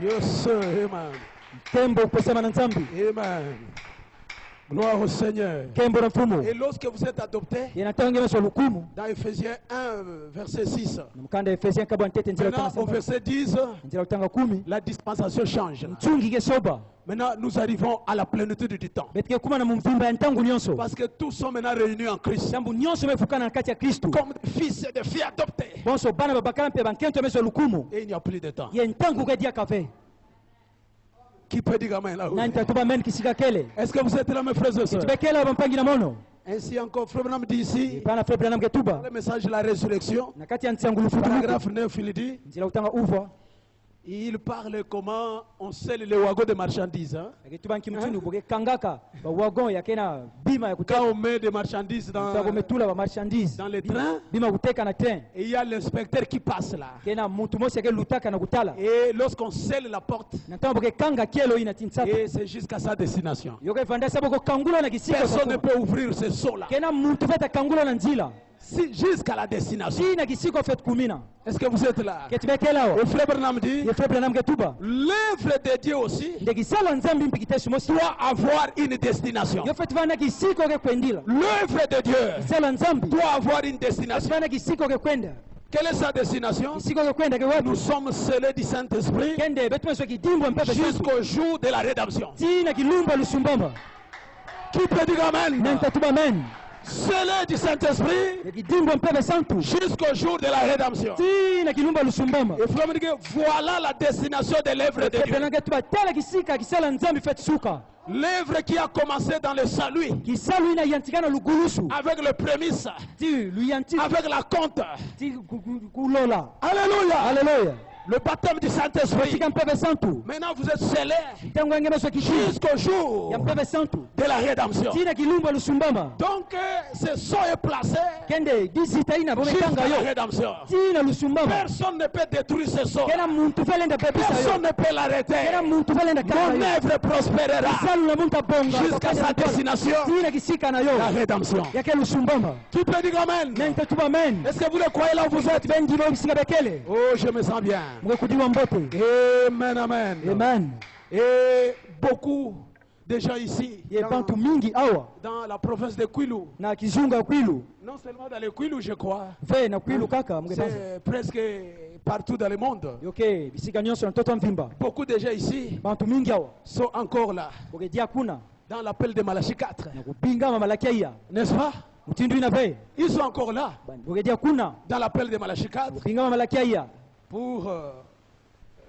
Yes, sir. Amen. Tembo kusema na nzambi. Amen. Gloire au Seigneur. Kembo na mfumu. Et lorsque vous êtes adoptés, Yanatanga meso lukumu. dans Ephésiens 1, verset 6, Mkanda Efesien kabwa ntete njira maintenant au utanga verset 10, njira utanga 10. la dispensation change. Mchungi ke soba. Maintenant, nous arrivons à la plénitude du temps. Betike kuma na mumvimba ya ntangu nyonso. Parce que tous sont maintenant réunis en Christ. Sambu nyonso mefukana kati ya Kristo. Comme des fils et des filles adoptés. Bonso bana babakala mpe bankento meso lukumu. Et il n'y a plus de temps. Ye ntangu ke dia kafe. Qui peut dire amen là? Na nitatuba men kisika kele. Est-ce que vous êtes là, mes frères et sœurs? Tibekela bampangi na mono. Ainsi encore, Frère Branham dit ici, Pana febra na mgetuba. le message de la résurrection, Na kati ya nsangulu futu. paragraphe 9, il dit, Njira utanga uva. il parle comment on scelle les wagons de marchandises. Hein? Akituba nkimtunu boge kangaka ba wagon ya kena bima ya Quand kuteka. on met des marchandises Sako metula ba marchandise. dans les trains, Bima kuteka na train. et il y a l'inspecteur qui passe là. Kena muntu mosi yake lutaka na kutala. Et lorsqu'on scelle la porte, Natamba boge kanga kielo ina tinsapa. et c'est jusqu'à sa destination. Yoke vanda sabo ko kangulo na kisiko. Personne ne peut ouvrir ce seau là. Kena muntu feta kangulo na nzila. Si, jusqu'à la destination. Si na kisiko fet kumina. Est-ce que vous êtes là? Ketibekela Et Frère Branham dit, ye febra na mgetuba. l'œuvre de Dieu aussi Ndekisala nzambi mpikitesu mosi. doit avoir une destination. Yo fet vanda kisiko ke kwendila. L'œuvre de Dieu Sala nzambi. doit avoir une destination. Vanda kisiko ke kwenda. Quelle est sa destination? Kisiko ke kwenda ke wapi? Nous sommes scellés du Saint-Esprit Kende betu so kidimbo mpepe santu. jusqu'au jour de la rédemption. Tina kilumba lusumbamba. Qui peut dire amen? Nantatuba men. Scellés du Saint-Esprit Kidimbo mpepe santu. jusqu'au jour de la rédemption. Tina kilumba lusumbamba. Et frère me dit que voilà la destination de l'œuvre de Dieu. Kepenanga tuba tala kisika kisala nzambi fet suka. L'œuvre qui a commencé dans le salut Kisalu ina yantikana lugulusu. avec le prémisse, Ti luyanti avec la compte. ti kulola. Alléluia. Haleluya. Le baptême du Saint-Esprit. Tika mpepe santu. Maintenant vous êtes scellés Tangu ngeme so kishi. jusqu'au jour Ya mpepe santu. de la rédemption. Tina kilumba lusumbamba. Donc ce sceau est placé Kende disita ina jusqu'à bomekanga la yo. rédemption. Tina lusumbamba. Personne ne peut détruire ce sceau. Kena muntu felenda pepe sa yo. Personne ne peut l'arrêter. Kena muntu felenda kanga Mon yo. œuvre prospérera Kisalu na muntu bonga. jusqu'à sa destination, Tina kisika na la yo. rédemption. Yake lusumbamba. Qui peut dire amen? Nenta tuba men. Est-ce que vous le croyez là où vous êtes? Benji no kisika bekele. Oh, je me sens bien. Mwe kudiwa mbote. Amen, amen. Amen. Et beaucoup de gens ici, Ye bantu mingi awa dans la province de Kwilu, na kizunga kwilu. non seulement dans le Kwilu, je crois, Ve na kwilu kaka mgetanza. c'est presque partout dans le monde. Yoke bisika nyonso na toto mvimba. Beaucoup de gens ici Bantu mingi awa. sont encore là, Boge dia kuna dans l'appel de Malachie 4, na kupinga mamalakia. n'est-ce pas? Mtindu ina ve. Ils sont encore là, Boge dia kuna dans l'appel de Malachie 4, kupinga mamalakia. pour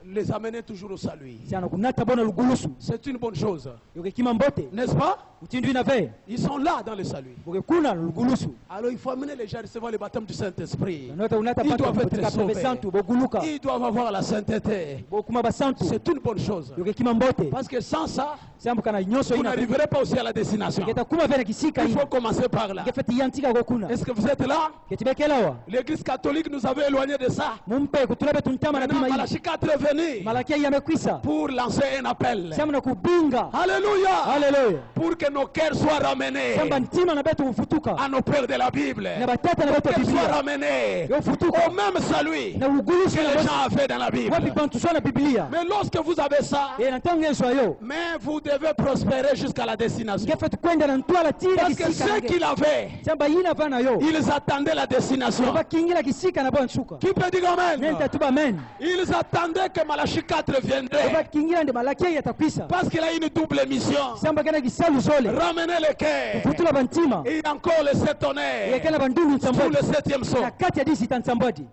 les amener toujours au salut. Sana kunata bona lugulusu. C'est une bonne chose. Yoke kimambote. N'est-ce pas? Utindu inave. Ils sont là dans le salut. Boke kuna lugulusu. Alors il faut amener les gens à recevoir le baptême du Saint-Esprit. Nota unata Ils pato doivent être kutika sauvés. profesantu boguluka. Ils doivent avoir la sainteté. Bokuma basantu. C'est une bonne chose. Yoke kimambote. Parce que sans ça, Sambu kana nyonso vous ina. n'arriverez pas aussi à la destination. Keta kuma vena kisika Il ina. faut commencer par là. Kefeti yantika gokuna. Est-ce que vous êtes là? Ketibekelawa. L'Église catholique nous avait éloignés de ça. Mumpe kutulabe tuntama na Maintenant, bima hii. Malachie 4 est venu Malakia yamekwisa. pour lancer un appel. Sambu na kubinga. Alléluia! Haleluya. Pour que nos cœurs soient ramenés Samba ntima na betu ufutuka. à nos pères de la Bible. Na batata na betu Qu'elles soient Biblia. ramenés Yo futuka. au même salut Na ugulusu que na les bosi. gens avaient dans la Bible. Wapi bantu sona Biblia. Mais lorsque vous avez ça, E natonga Yesu ayo. mais vous devez prospérer jusqu'à la destination. Ngefeti kwenda na ntwala tira Parce que kisika. ceux qu'il avait, Samba yina vana yo. ils attendaient la destination. Bakingira kisika na bwana nsuka. Qui peut dire amen? Nenta tuba amen. Ils attendaient que Malachie 4 viendrait. Bakingira ndi malakia yatakwisa. Parce qu'il a une double mission. Samba kana kisalu zole. Ramener les cœurs. Futula bantima. Et encore le 7 honneur. Yekana bandundu Pour nsambodi. le 7e saut. Na kati ya disi tansambodi.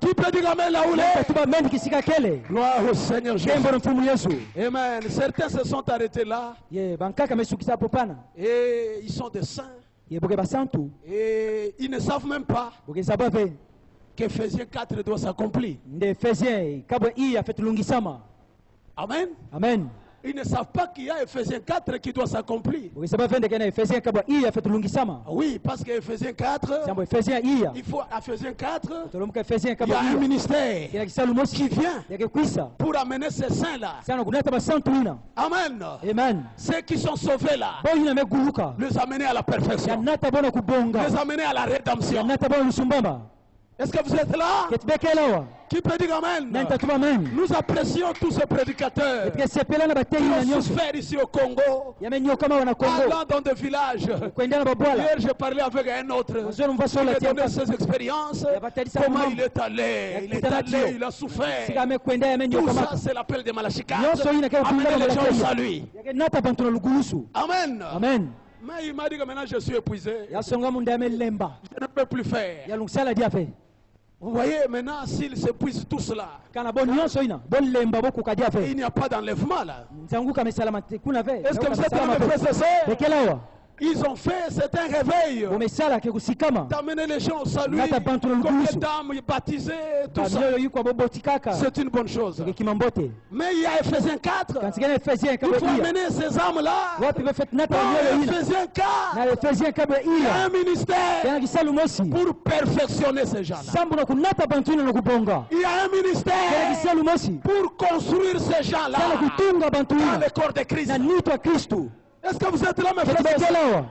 Qui peut dire amen là où il Nenta est? tuba amen kisika kele. Gloire au Seigneur Jésus. Kembo na mfumu Yesu. Amen. Certains se sont arrêtés là. Ye bankaka mesukisa popana. Et ils sont des saints. Ye boke basantu. Et ils ne savent même pas Boke sabave. qu'Éphésiens 4 doit s'accomplir. Nde Efesien kabwe hii afetulungisama. Amen. Amen. Ils ne savent pas qu'il y a Éphésiens 4 qui doit s'accomplir. Boke sabave ndeke na Efesien kabwe hii afetulungisama. Oui, parce qu'Éphésiens 4, Sambo Efesien hii. il faut à Éphésiens 4, Tolomuka Efesien il y kabwe a un hii. ministère Kila kisalu mosi qui vient yake kwisa. pour amener ces saints-là. Sana kunata basantu ina. Amen. Amen. Ceux qui sont sauvés là, Bo ina meguluka. les amener à la perfection, Yanata bona kubonga. les amener à la rédemption. Yanata bona lusumbamba. Est-ce que vous êtes là? Ketibekelawa. Qui peut dire amen? Nenta tuba amen. Nous apprécions tous ces prédicateurs Epike sepela na qui batengi na ont nyonso. souffert ici au Congo, Yamenyo kama wana Kongo. allant dans des villages. Kwenda na babwala. Hier, j'ai parlé avec un autre. Wazoro Il mvasola a tia donné kasa. ses expériences. Yabatalisa Comment mambo. il est allé. Il est allé, il a souffert. Sika amekwenda yamenyo Tout kama. ça, c'est l'appel de Malachie 4. Nyonso ina kaya Amener kulingana les gens au malakia. salut. Yake nata bantu na lugulusu. Amen. Amen. Mais il m'a dit que maintenant je suis épuisé. Yasonga munda yamelemba. Je ne peux plus faire. Yalungisala diafe. Vous voyez, maintenant, s'ils s'épuisent tous là, Kana bon nyonso ina. Bon lemba boku kadiafe. il n'y a pas d'enlèvement là. Nzanguka mesalama kuna ve. Est-ce que vous êtes là, mes frères et sœurs? Bekelawa. Ils ont fait, c'est un réveil. Umesala ke kusikama. D'amener les gens au salut. Ngata bantu na Combien lugulusu. d'âmes baptisées, tout ça. Kamyo yuko bobotikaka. C'est une bonne chose. Kimambote. Mais il y a Ephésiens 4. Kansigana Efesien Il kabwe faut iya. amener ces âmes-là. Wapi befet nata Dans wanyoyo ina. Ephésiens 4. Na Efesien kabwe Il y a iya. un ministère Yana kisalu mosi. pour perfectionner ces gens-là. Sambu na kunata bantu ina na kubonga. Il y a un Yana ministère kisalu mosi. pour construire ces Sana gens-là kutunga bantu dans ina. le corps de Christ. Na nitwa Kristu. Est-ce que vous êtes là, mes frères et sœurs? Ketibekelawa.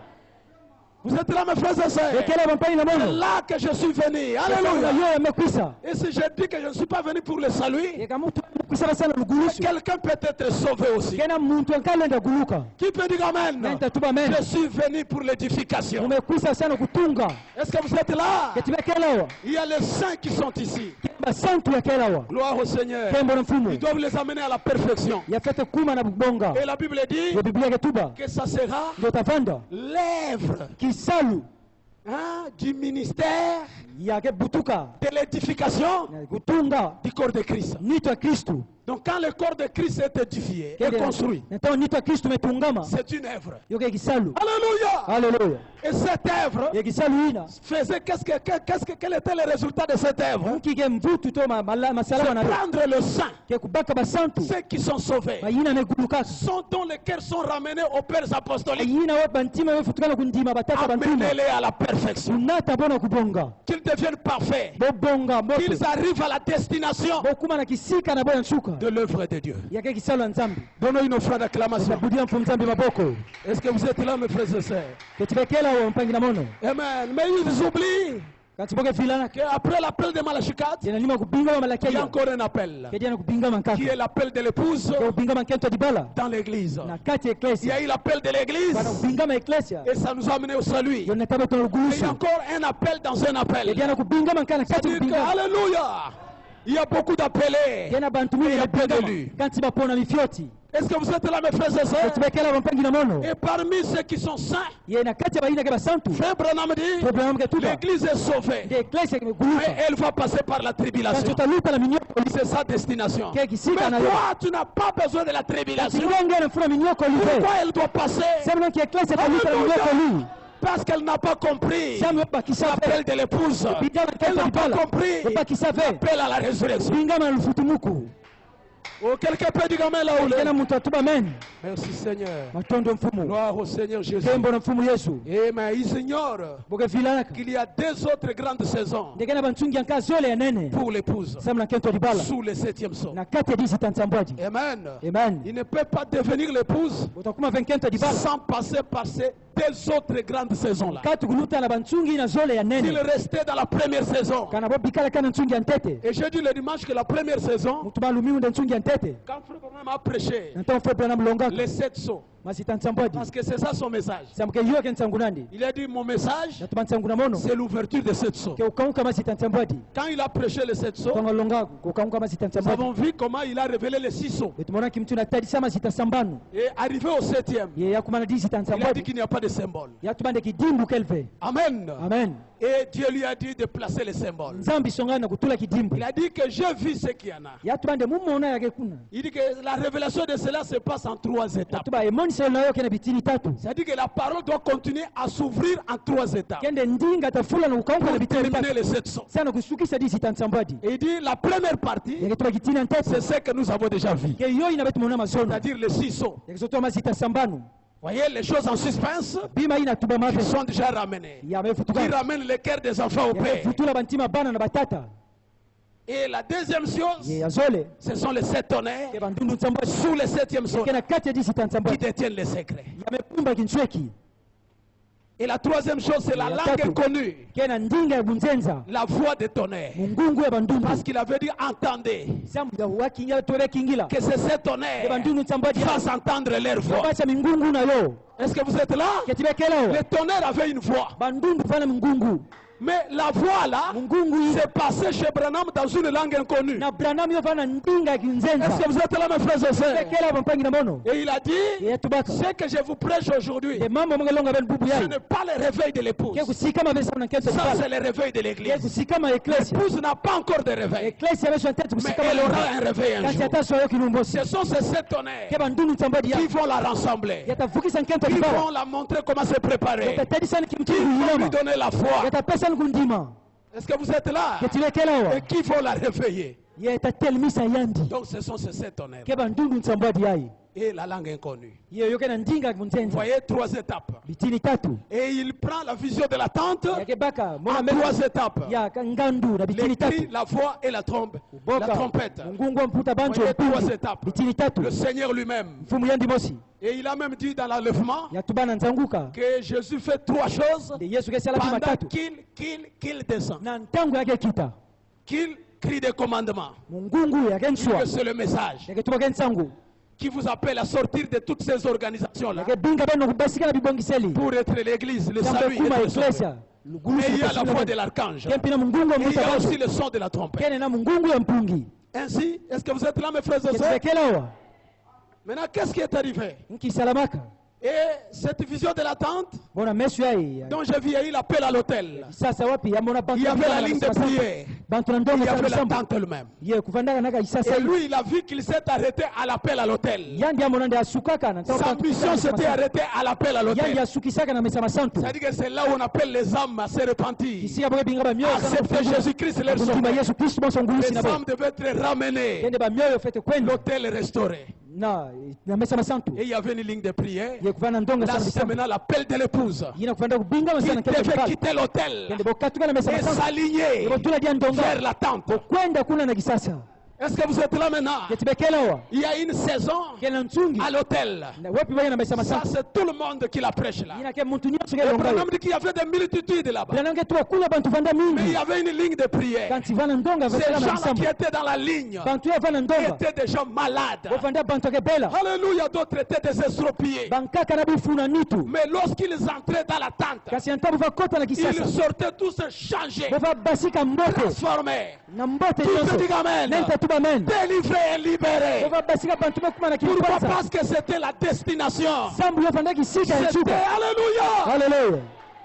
Vous êtes là, mes frères et sœurs? Bekela bampani na C'est mono. là que je suis venu. Na Alléluia. yo yamekwisa. Et si je dis que je ne suis pas venu pour le salut, Yeka mutu kwisa basana lugulusu. quelqu'un peut être sauvé aussi. Kena muntu akalenda guluka. Qui peut dire amen? Nenta tuba amen. Je suis venu pour l'édification. Umekwisa sana kutunga. Est-ce que vous êtes là? Ketibekelawa. Il y a les saints qui sont ici. Basantu yakelawa. Gloire au Seigneur. Kembo na mfumu. Ils doivent les amener à la perfection. Yafete kuma na kubonga. Et la Bible dit Yo Biblia ketuba. que ça sera Ndio tafanda. l'œuvre Kisalu du ministère yake butuka. de l'édification Na kutunga du corps de Christ. nitwa Kristu. Donc quand le corps de Christ est édifié et construit, Ndio nitwa Kristu metungama. c'est une œuvre. Yoke kisalu. Alléluia. Haleluya. Et cette œuvre Ye kisalu ina. faisait quel était le résultat de cette œuvre? Mukige mvutu to masalama C'est na prendre le sang. ke kubaka basantu. Ceux qui sont sauvés Bayina meguluka. sont dont les cœurs sont ramenés aux pères apostoliques. Bayina wa bantima wefutukana kundima batata bantuma. Amenez-les à la perfection. Unata bona kubonga. Qu'ils deviennent parfaits. Bobonga moto. Qu'ils arrivent à la destination Bokuma na kisika na bona nsuka. de l'œuvre de Dieu. Yake kisalu nzambi. Donnons une offrande d'acclamation. Budia mfumzambi maboko. Est-ce que vous êtes là, mes frères et sœurs? Ketibekela wa mpangi na mono. Amen. Mais ils oublient Katiboke filana. qu'après l'appel de Malachie 4, Yana lima kubinga wa il y a malakia. encore un appel Kedia na kubinga mankaka. qui est l'appel de l'épouse Ke kubinga mankento dibala. dans l'église. Na kati Il y eklesia. a eu l'appel de l'église Bana kubinga ma eklesia. et ça nous a amené au salut. Yo nataba to Et il y lugulusu. a encore un appel dans un appel. Kedia na kubinga mankana kati C'est-à-dire que, kubinga. alléluia, Il y a beaucoup d'appelés. Kena bantu Et il y mingi a peu bapingama. d'élus. Kanti bapona mifioti. Est-ce que vous êtes là, mes frères et sœurs? Etubekela bampangi na mono. Et parmi ceux qui sont saints, Ye na kati ya baina ke basantu. Frère Branham dit, Problème ke tuba. l'église est sauvée. De eklesi Mais gulufa. elle va passer par la tribulation. Kanti utaluta la minyoko. C'est sa destination. Ke kisika Mais na yo. toi, tu n'as pas besoin de la tribulation. Tilenge na funa minyoko live. Pourquoi elle doit passer? Semna ki eklesi taluta la minyoko li. Parce qu'elle n'a pas compris Semna bakisa l'appel de l'épouse. Elle n'a pas compris bakisa ve. l'appel à la résurrection. Bingama lufutumuku. Oh, quelqu'un peut dire amen là où il est. Kena muntu atuba amen. Merci Seigneur. Matondo mfumu. Gloire au Seigneur Jésus. Tembo na mfumu Yesu. Et mais ils ignorent Boke vilanaka. qu'il y a deux autres grandes saisons Ndekena bantungi yanka zole ya nene. pour l'épouse. Semna kento dibala. Sous le 7e son. Na kati ya disi tantambwaji. Amen. Amen. Il ne peut pas devenir l'épouse Utakuma venkento dibala. sans passer par ces deux autres grandes saisons-là. Kati kuluta na bantungi na zole ya Il nene. restait dans la première saison. Kana bo bikala kana ntungi ya ntete. Et j'ai dit le dimanche que la première saison, Mutu balumi unda ntungi ya ntete. quand Frère Branham a prêché Nto mfe bwana mlongaka. les 7 sceaux, Masi tantambwaji. parce que c'est ça son message. Samke yo ken tsangunandi. Il a dit mon message, Na tumansanguna mono. c'est l'ouverture de 7 sceaux. Ke ukauka masi tantambwaji. Quand il a prêché les 7 sceaux, Tonga longaka ukauka masi nous tantambwaji. avons vu comment il a révélé les 6 sceaux. Betumona kimtu na tadi sama sitasambano. Et arrivé au 7e, Ye yakumana disi il a dit tantambwaji. qu'il n'y a pas de symbole. Yatubande kidimbu kelve. Amen. Amen. Et Dieu lui a dit de placer les symboles. Nzambi songana na kutula kidimbu. Il a dit que j'ai vu ce qu'il y en a. Yatubande mumona yake kuna. Il dit que la révélation de cela se passe en 3 étapes. Yatuba emoni selo nayo kena bitini tatu. C'est-à-dire que la parole doit continuer à s'ouvrir en 3 étapes Kende ndinga tafula na ukauka na pour bitini terminer tatu. les 7 sons. Sana kusukisa disi tantambwaji. Et il dit la première partie, Yake tuba kitini antete. c'est ce que nous avons déjà vu. Ke yo ina betu mona masono. C'est-à-dire les 6 sons. Yake soto masi tasambano. Voyez les choses en suspense Bima ina tuba qui mafe. sont déjà ramenées. Ya Qui mefutuka. ramènent le cœur des enfants au Ya Père. futula bantima bana na batata. Et la deuxième chose, Ye yazole. ce sont les 7 tonnerres Ke bandundu ntambwaji. sous le 7e son Kena kati ya disi qui tantambwaji. détiennent les secrets. Ya mepumba kinchweki. Et la troisième chose, c'est la Ya langue tatu. inconnue, Kena ndinga ya bunzenza. la voix des tonnerres. Mungungu ya bandundu. Parce qu'il avait dit entendez Samu ya wakinga tobe kingila. que ces 7 Ke tonnerres bandundu ntambwaji. fassent entendre leur voix. Bacha mingungu na yo. Est-ce que vous êtes là? Ketibekela o. Les tonnerres avaient une voix. Bandundu fana mingungu. Mais la voix là, Mungungu hii. c'est passé chez Branham dans une langue inconnue. Na Branham yo fana ndinga kinzenza. Est-ce que vous êtes là, mes frères et sœurs? Ketibekela bampangi na mono. Et il a dit, Ye tubaka. ce que je vous prêche aujourd'hui, De mambo mongelonga ben bubu ce yai. n'est pas le réveil de l'épouse. Ke kusikama besa na kento Ça, dibala. c'est le réveil de Ke l'église. kusikama eklesia. L'épouse n'a pas encore de réveil. Eklesia beso ntete Mais kusikama. elle aura un réveil un Kati jour. ata so yo kilumbosi. Ce sont ces 7 tonnerres Ke bandundu ntambwaji ya. qui vont la rassembler. Yatavukisa nkento Qui dibala. vont la montrer comment se préparer. Yatatadisa kimtu Qui vont lui yinama. donner la foi. Yatapesa nkundima. Est-ce que vous êtes là? Ketibekela Et wa. qui vont la réveiller. Yatatelmisa yandi. Donc ce sont ces 7 tonnerres. Ke bandundu ntambwaji yai. Et la langue inconnue. Ye yo kena ndinga Vous bunzenza. voyez 3 étapes. Bitini tatu. Et il prend la vision de la tente Yake baka mona en meko. 3 étapes. Ya ngandu na bitini Les tatu. cris, la voix et la Boka. trompette. Mungungu mputa banjo Voyez 3 mpungi. étapes. Bitini tatu. Le Seigneur lui-même. Mfumu yandi mosi. Et il a même dit dans l'enlèvement Yatubana nzanguka. que Jésus fait 3 choses De Yesu kesala pendant matatu. qu'il descend. Na ntango yake kita. Qu'il crie des commandements. Mungungu yake nswa. Que c'est le message Yake tuba kensangu. qui vous appelle à sortir de toutes ces organisations-là Yake binga beno kubasika na bibongiseli. pour être l'église, le Jambe salut et kuma tout ça. eklesia. Mais il y a la voix de l'archange. Kempina mungungu Et il y mputa a banjo. aussi le son de la trompette. Kene na mungungu ya mpungi. Ainsi, est-ce que vous êtes là, mes frères et sœurs? Ketibekela wa. Maintenant, qu'est-ce qui est arrivé? Nkisalamaka. Et cette vision de la tente, Bona mesu yai. dont j'ai vu, il y a eu l'appel à l'hôtel. Sasa wapi yamona bantu. Il y avait la ligne de prière. Bantu na Il ndongo y avait sana la samba. tente elle-même. Ye kuvandaka naka isasa. Et lui, il a vu qu'il s'est arrêté à l'appel à l'hôtel. Yandi amona nde asukaka na Sa mission s'était arrêtée à l'appel à Yandi l'hôtel. asukisaka na mesa masantu. C'est-à-dire que c'est là où on appelle les âmes à se repentir. Isika boke binga ba myoyo sana Accepter Jésus-Christ leur Kumtima sauveur. Yesu Kristo bonso ngulusi Les na bo. âmes devaient être ramenées. Kende ba myoyo fete kwenda L'hôtel restauré. na mesa masantu. Et il y avait une ligne de prière. Ye kuvana ndongo Là, sana c'est bisamba. maintenant l'appel de l'épouse. Yina kuvanda kubinga Il masana kende devait kipala. quitter l'hôtel Kende bokatuka na mesa et masantu. s'aligner Yebo tula dia ndonga. vers la tente. Kwenda kuna na kisasa. Est-ce que vous êtes là maintenant? ketibekelawa Il y a une saison kena ntungi à l'hôtel. na wapi baya na maisha Ça, masaka c'est tout le monde qui la prêche là. ina ke muntu nyonso ke Le longa problème dit qu'il y avait des multitudes là-bas. bana ke tuwa kula bantu vanda Mais il mingi y avait une ligne de prière. kanti vana ndonga Ces vesela na gens-là qui misambo étaient dans la ligne bantu ya vana ndonga étaient des gens malades. bovanda bantu ke bela Alléluia, d'autres étaient des estropiés. bankaka na bifuna nitu Mais lorsqu'ils entraient dans la tente, kasi antabu vakota na ils kisasa sortaient tous changés, bova basika mbote transformés. na mbote Qui peut nyonso dire amen? nenta tuba men Délivrés et libérés. bova basika bantu bekuma na Pourquoi? kipasa Parce que c'était la destination. sambu yovanda kisika ya C'était, nchuka alléluia, haleluya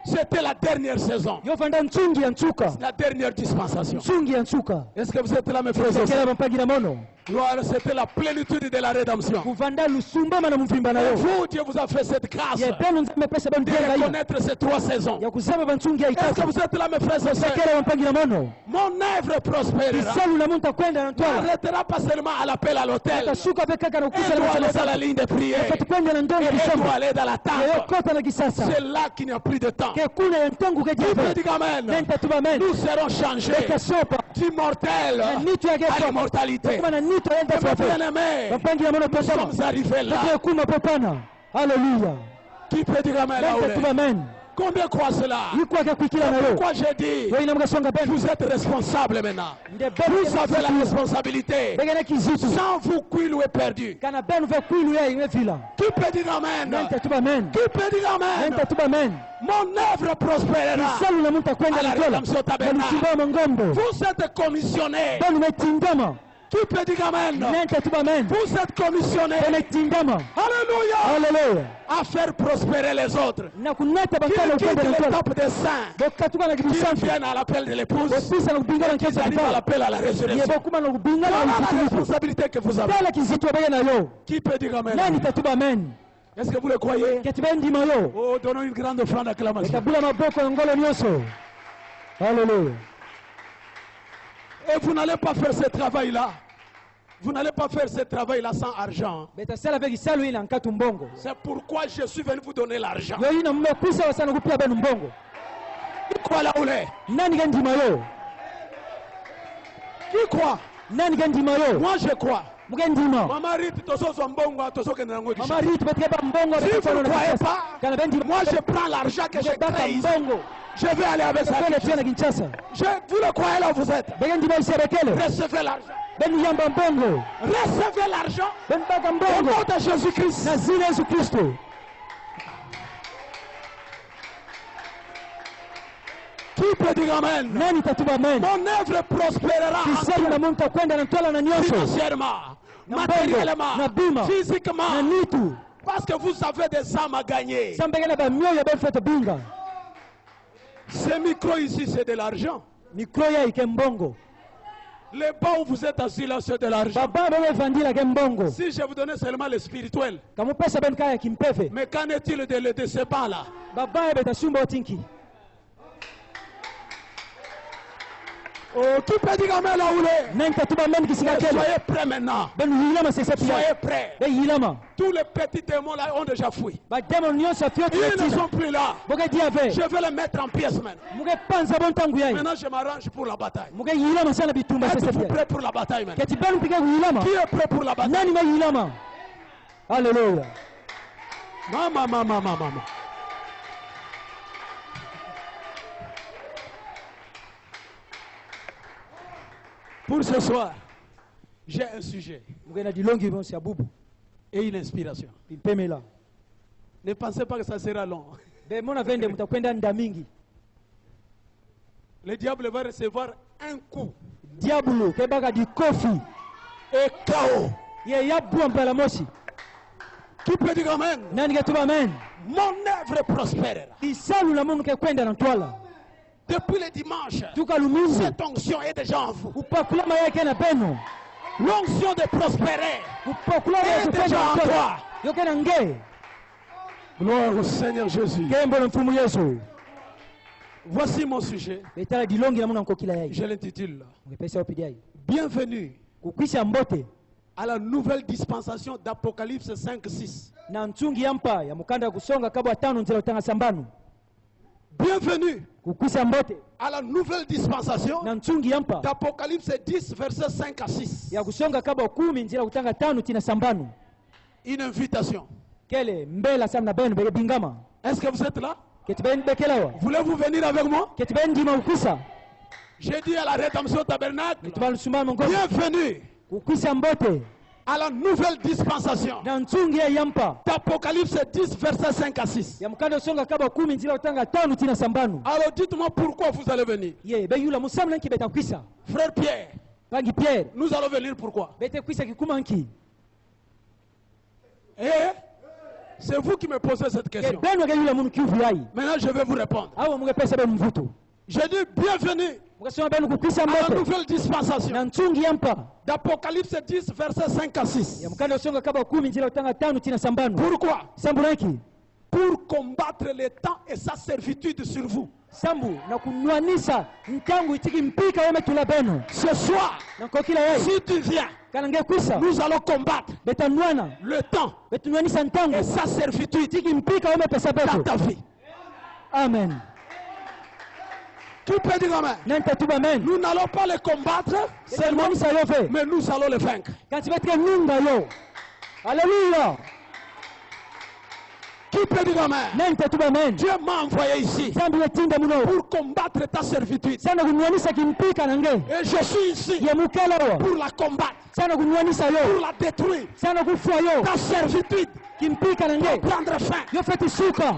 c'était la dernière saison, yovanda ntsungi ya nchuka la dernière dispensation. ntsungi ya nchuka Est-ce que vous êtes là, mes frères et sekela sœurs? bampagira mono Gloire, c'était la plénitude de la rédemption. kuvanda lusumbama na muvimba Et nayo vous, Dieu vous a fait cette grâce yebenu nzambe pesa banu de jenga ina reconnaître ces 3 saisons. ya kuzama bantsungi ya Est-ce que itatu vous êtes là, mes frères et sœurs? sekela bampagira mono Mon œuvre prospérera. isalu na muntu akwenda na Ne ntwala arrêtera pas seulement à l'appel à l'hôtel. atashuka pe kaka na Elle kukusala doit aller maisha dans la masaka ligne de prière. katukwenda na ndonga Elle bisambo doit aller dans la tente. yayokota na kisasa C'est là qu'il n'y a plus de temps. ke kuna ya ntongu ke Qui peut jave dire amen? nenta tuba men Nous serons changés ekasopa du mortel na nitu yake à sopa l'immortalité. kuma na nitu Et yenda mes sopa bien-aimés, bapangira mono nous pesama sommes arrivés là. kake kuma popana haleluya Qui peut dire amen là où nenta il est? tuba men Combien croient cela? yikwake kuikila na yo Pourquoi j'ai dit, yo ina mukasonga benu vous êtes responsables maintenant. nde Vous avez la benu responsabilité. begena kizitu Sans vous, Kwilu est perdu. kana benu ve kwilu ya ime vila Qui peut dire amen? nenta tuba men Qui peut dire amen? nenta tuba men Mon œuvre prospérera. isalu na muntu akwenda À la na tola rédemption na tabernacle. lusumbama ngombo Vous êtes commissionnés. benu metindama Qui peut dire amen? nenta tuba men Vous êtes commissionnés. benetindama Alléluia. haleluya À faire prospérer les autres. na kunata Qui bankala quitte ukwenda na tola l'étape des saints. bokatuka na Qui kibisantu viennent à l'appel de l'épouse. bopisa na kubingana Qui nkesa arrivent à kitala l'appel à la résurrection. yebokuma na kubingana Voilà na la lusitulutu responsabilité que vous avez. tala kizitu abege na yo Qui peut dire amen? nani tatuba men Est-ce que vous le croyez? keti bendima yo Oh, donnons une grande offrande d'acclamation. ekabula maboko ya ngolo nyonso haleluya Et vous n'allez pas faire ce travail-là. Vous n'allez pas faire ce travail-là sans argent. betasala ve kisalu ina nkatu mbongo C'est pourquoi je suis venu vous donner l'argent. yo ina mmekuisa wasana kupia benu mbongo Qui croit là où il est? nani gendima yo Qui croit? nani gendima yo Moi je crois. mugendima Maman Rite, tozo mbongo, tozo kenango di. mama rit betkeba mbongo Si vous ne croyez pas, kana bendima moi je prends l'argent que j'ai baka créé ici. mbongo Je vais aller avec ça. kwenda pia na Kinshasa Vous le croyez là où vous êtes? begendima isherekele Recevez l'argent. benu yamba mbongo Recevez l'argent. benu baka Au mbongo nom de Jésus-Christ. na zina Yesu Kristo Qui peut dire amen? nani tatuba men Mon œuvre prospérera en kisalu na muntu akwenda na ntwala na nyonso financièrement, na matériellement, na bima na physiquement. nitu Parce que vous avez des âmes à gagner. sambegena bamyoyo befete binga Ce micro ici, c'est de l'argent. mikro ya ike mbongo Les bancs où vous êtes assis là, c'est de l'argent. baba bebevandila ke mbongo Si je vous donnais seulement le spirituel, kamupesa benu kaya kimpefe mais qu'en est-il de ces bancs-là? baba betasumba otinki Oh, qui peut dire amen là où il est? nani tatuba men kisika kele Soyez prêts maintenant. benu yilama sese pia Soyez prêts. be yilama Tous les petits démons là ont déjà fui. bademon nyonso afioti Ils ne tina sont plus là. boke diave Je vais les mettre en pièces maintenant. muke panza bon tangu yai Maintenant, je m'arrange pour la bataille. muke yilama sana bitumba sese Êtes-vous pia prêts pour la bataille maintenant? keti benu pike kuyilama Qui est prêt pour la bataille? nani me yilama haleluya Maman. Pour ce soir, j'ai un sujet muke na dilongi bonsi ya bubu et une inspiration. pimpemela Ne pensez pas que ça sera long. be mona vende mutakwenda nda mingi Le diable va recevoir un coup diablo kebaka dikofi et chaos. ye yabua mpela moshi Qui peut dire amen? nani ketuba men Mon œuvre prospérera. isalu na mungu kekwenda na ntwala Depuis le dimanche, tuka lumingu cette onction est déjà en vous. kupakulama yake na beno L'onction de prospérer kupakulama est yake déjà en kwenda toi. ntwala yoke na nge Gloire au Seigneur Jésus. kembo na mfumu yesu Voici mon sujet. betala dilongi na muna nkokila yai Je l'intitule ngepesa opidi yai Bienvenue kukwisha mbote à la nouvelle dispensation d'Apocalypse 5-6. na ntsungi ya mpa ya mukanda kusonga kabwa tano nzela utanga sambanu Bienvenue kukwisa mbote à la nouvelle dispensation na nchungi yampa d'Apocalypse 10, versets 5 à 6. ya kusonga kaba 10 njira kutanga 5 tina sambanu Une invitation. kele mbela samna benu bege bingama Est-ce que vous êtes là? ketben bekelawa Voulez-vous venir avec moi? ketben dima ukwisa J'ai dit à la rédemption tabernacle, nitubal sumana mongo bienvenue kukwisa mbote à la nouvelle dispensation na nchungi ya yampa d'Apocalypse 10, versets 5 à 6. ya mkanda songa kaba 10 njira kutanga 5 tina sambanu Alors dites-moi pourquoi vous allez venir. ye be yula musamna nki beta kwisa Frère Pierre, bangi Pierre nous allons venir pourquoi? bete kwisa kikumanki Eh? C'est vous qui me posez cette question. benu ke yula mun kivu yai Maintenant, je vais vous répondre. awo mungepesa be mvuto J'ai dit bienvenue mukasoma benu kukwisa à la mbote nouvelle na dispensation nchungi yampa d'Apocalypse 10, versets 5 à 6. ya mkanda songa kaba 10 njira kutanga 5 tina sambanu Pourquoi? samburanki Pour combattre le temps et sa servitude sur vous. sambu na kunwanisa ntangu itiki mpika weme tula benu Ce soir, na kokila yai si tu viens, kana nge kwisa nous allons combattre beta nwana le temps betunwanisa ntangu et sa servitude itiki mpika weme pesa dans betu ta vie. amen Qui peut dire amen? nanta tuba amen Nous n'allons pas le combattre seulement, betunwanisa yo fe mais nous allons le vaincre. kanti betike nunga yo haleluya Qui peut dire amen? nanta tuba amen Dieu m'a envoyé ici sambu yetinda muno pour combattre ta servitude. sana kunwanisa kimpika nange Et je suis ici ye mukelawa pour la combattre, sana kunwanisa pour yo la détruire. sana kufua yo Ta servitude kimpika nange prendre fin. yo feti suka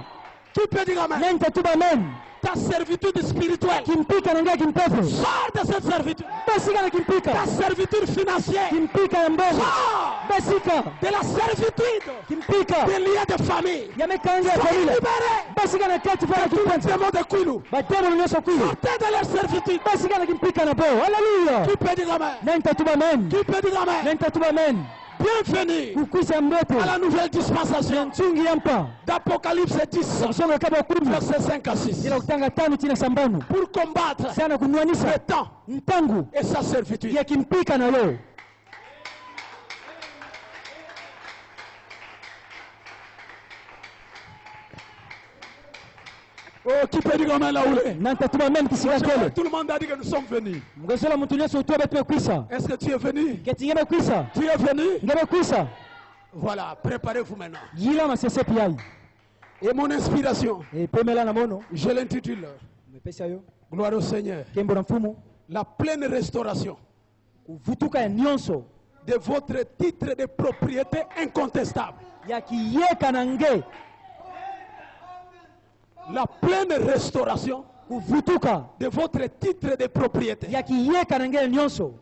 Qui peut dire amen? nanta tuba amen Ta servitude spirituelle. kimpika nange kimpefu Sors de cette servitude. besika na kimpika Ta servitude financière. kimpika ya mbovu Sors besika de la servitude kimpika des liens de famille. yamekanga ya Sois familia libéré. besika na kati fara Tous les kipenzi démons de Kwilu. bademo nyosha kwiyo Sortez de leur servitude. besika na kimpika na bo haleluya Qui peut dire amen? nanta tuba amen Qui peut dire amen? nanta tuba amen Bienvenue kukwisa mbote à la nouvelle dispensation nchungi yampa d'Apocalypse 10, kusonga kaba 10 versets 5 à 6. ila kutanga 5 tina sambanu Pour combattre sana kunwanisa le temps ntangu et sa servitude. ya kimpika na lo Oh, qui peut dire amen là où il est? nanta tuba amen kisika kele Tout le monde a dit que nous sommes venus. mngesola muntu nyosha utuwa betu kwisa Est-ce que tu es venu? ketingebe kwisa Tu es venu? ngebe kwisa Voilà, préparez-vous maintenant. yila masese piyai Et mon inspiration, pemela na mono je l'intitule mepesa yo Gloire au Seigneur. kembo na mfumu La pleine restauration kuvutuka ya nyonso de votre titre de propriété incontestable. ya kiyeka na nge La pleine restauration kuvutuka de votre titre de propriété ya kiyeka na nge nyonso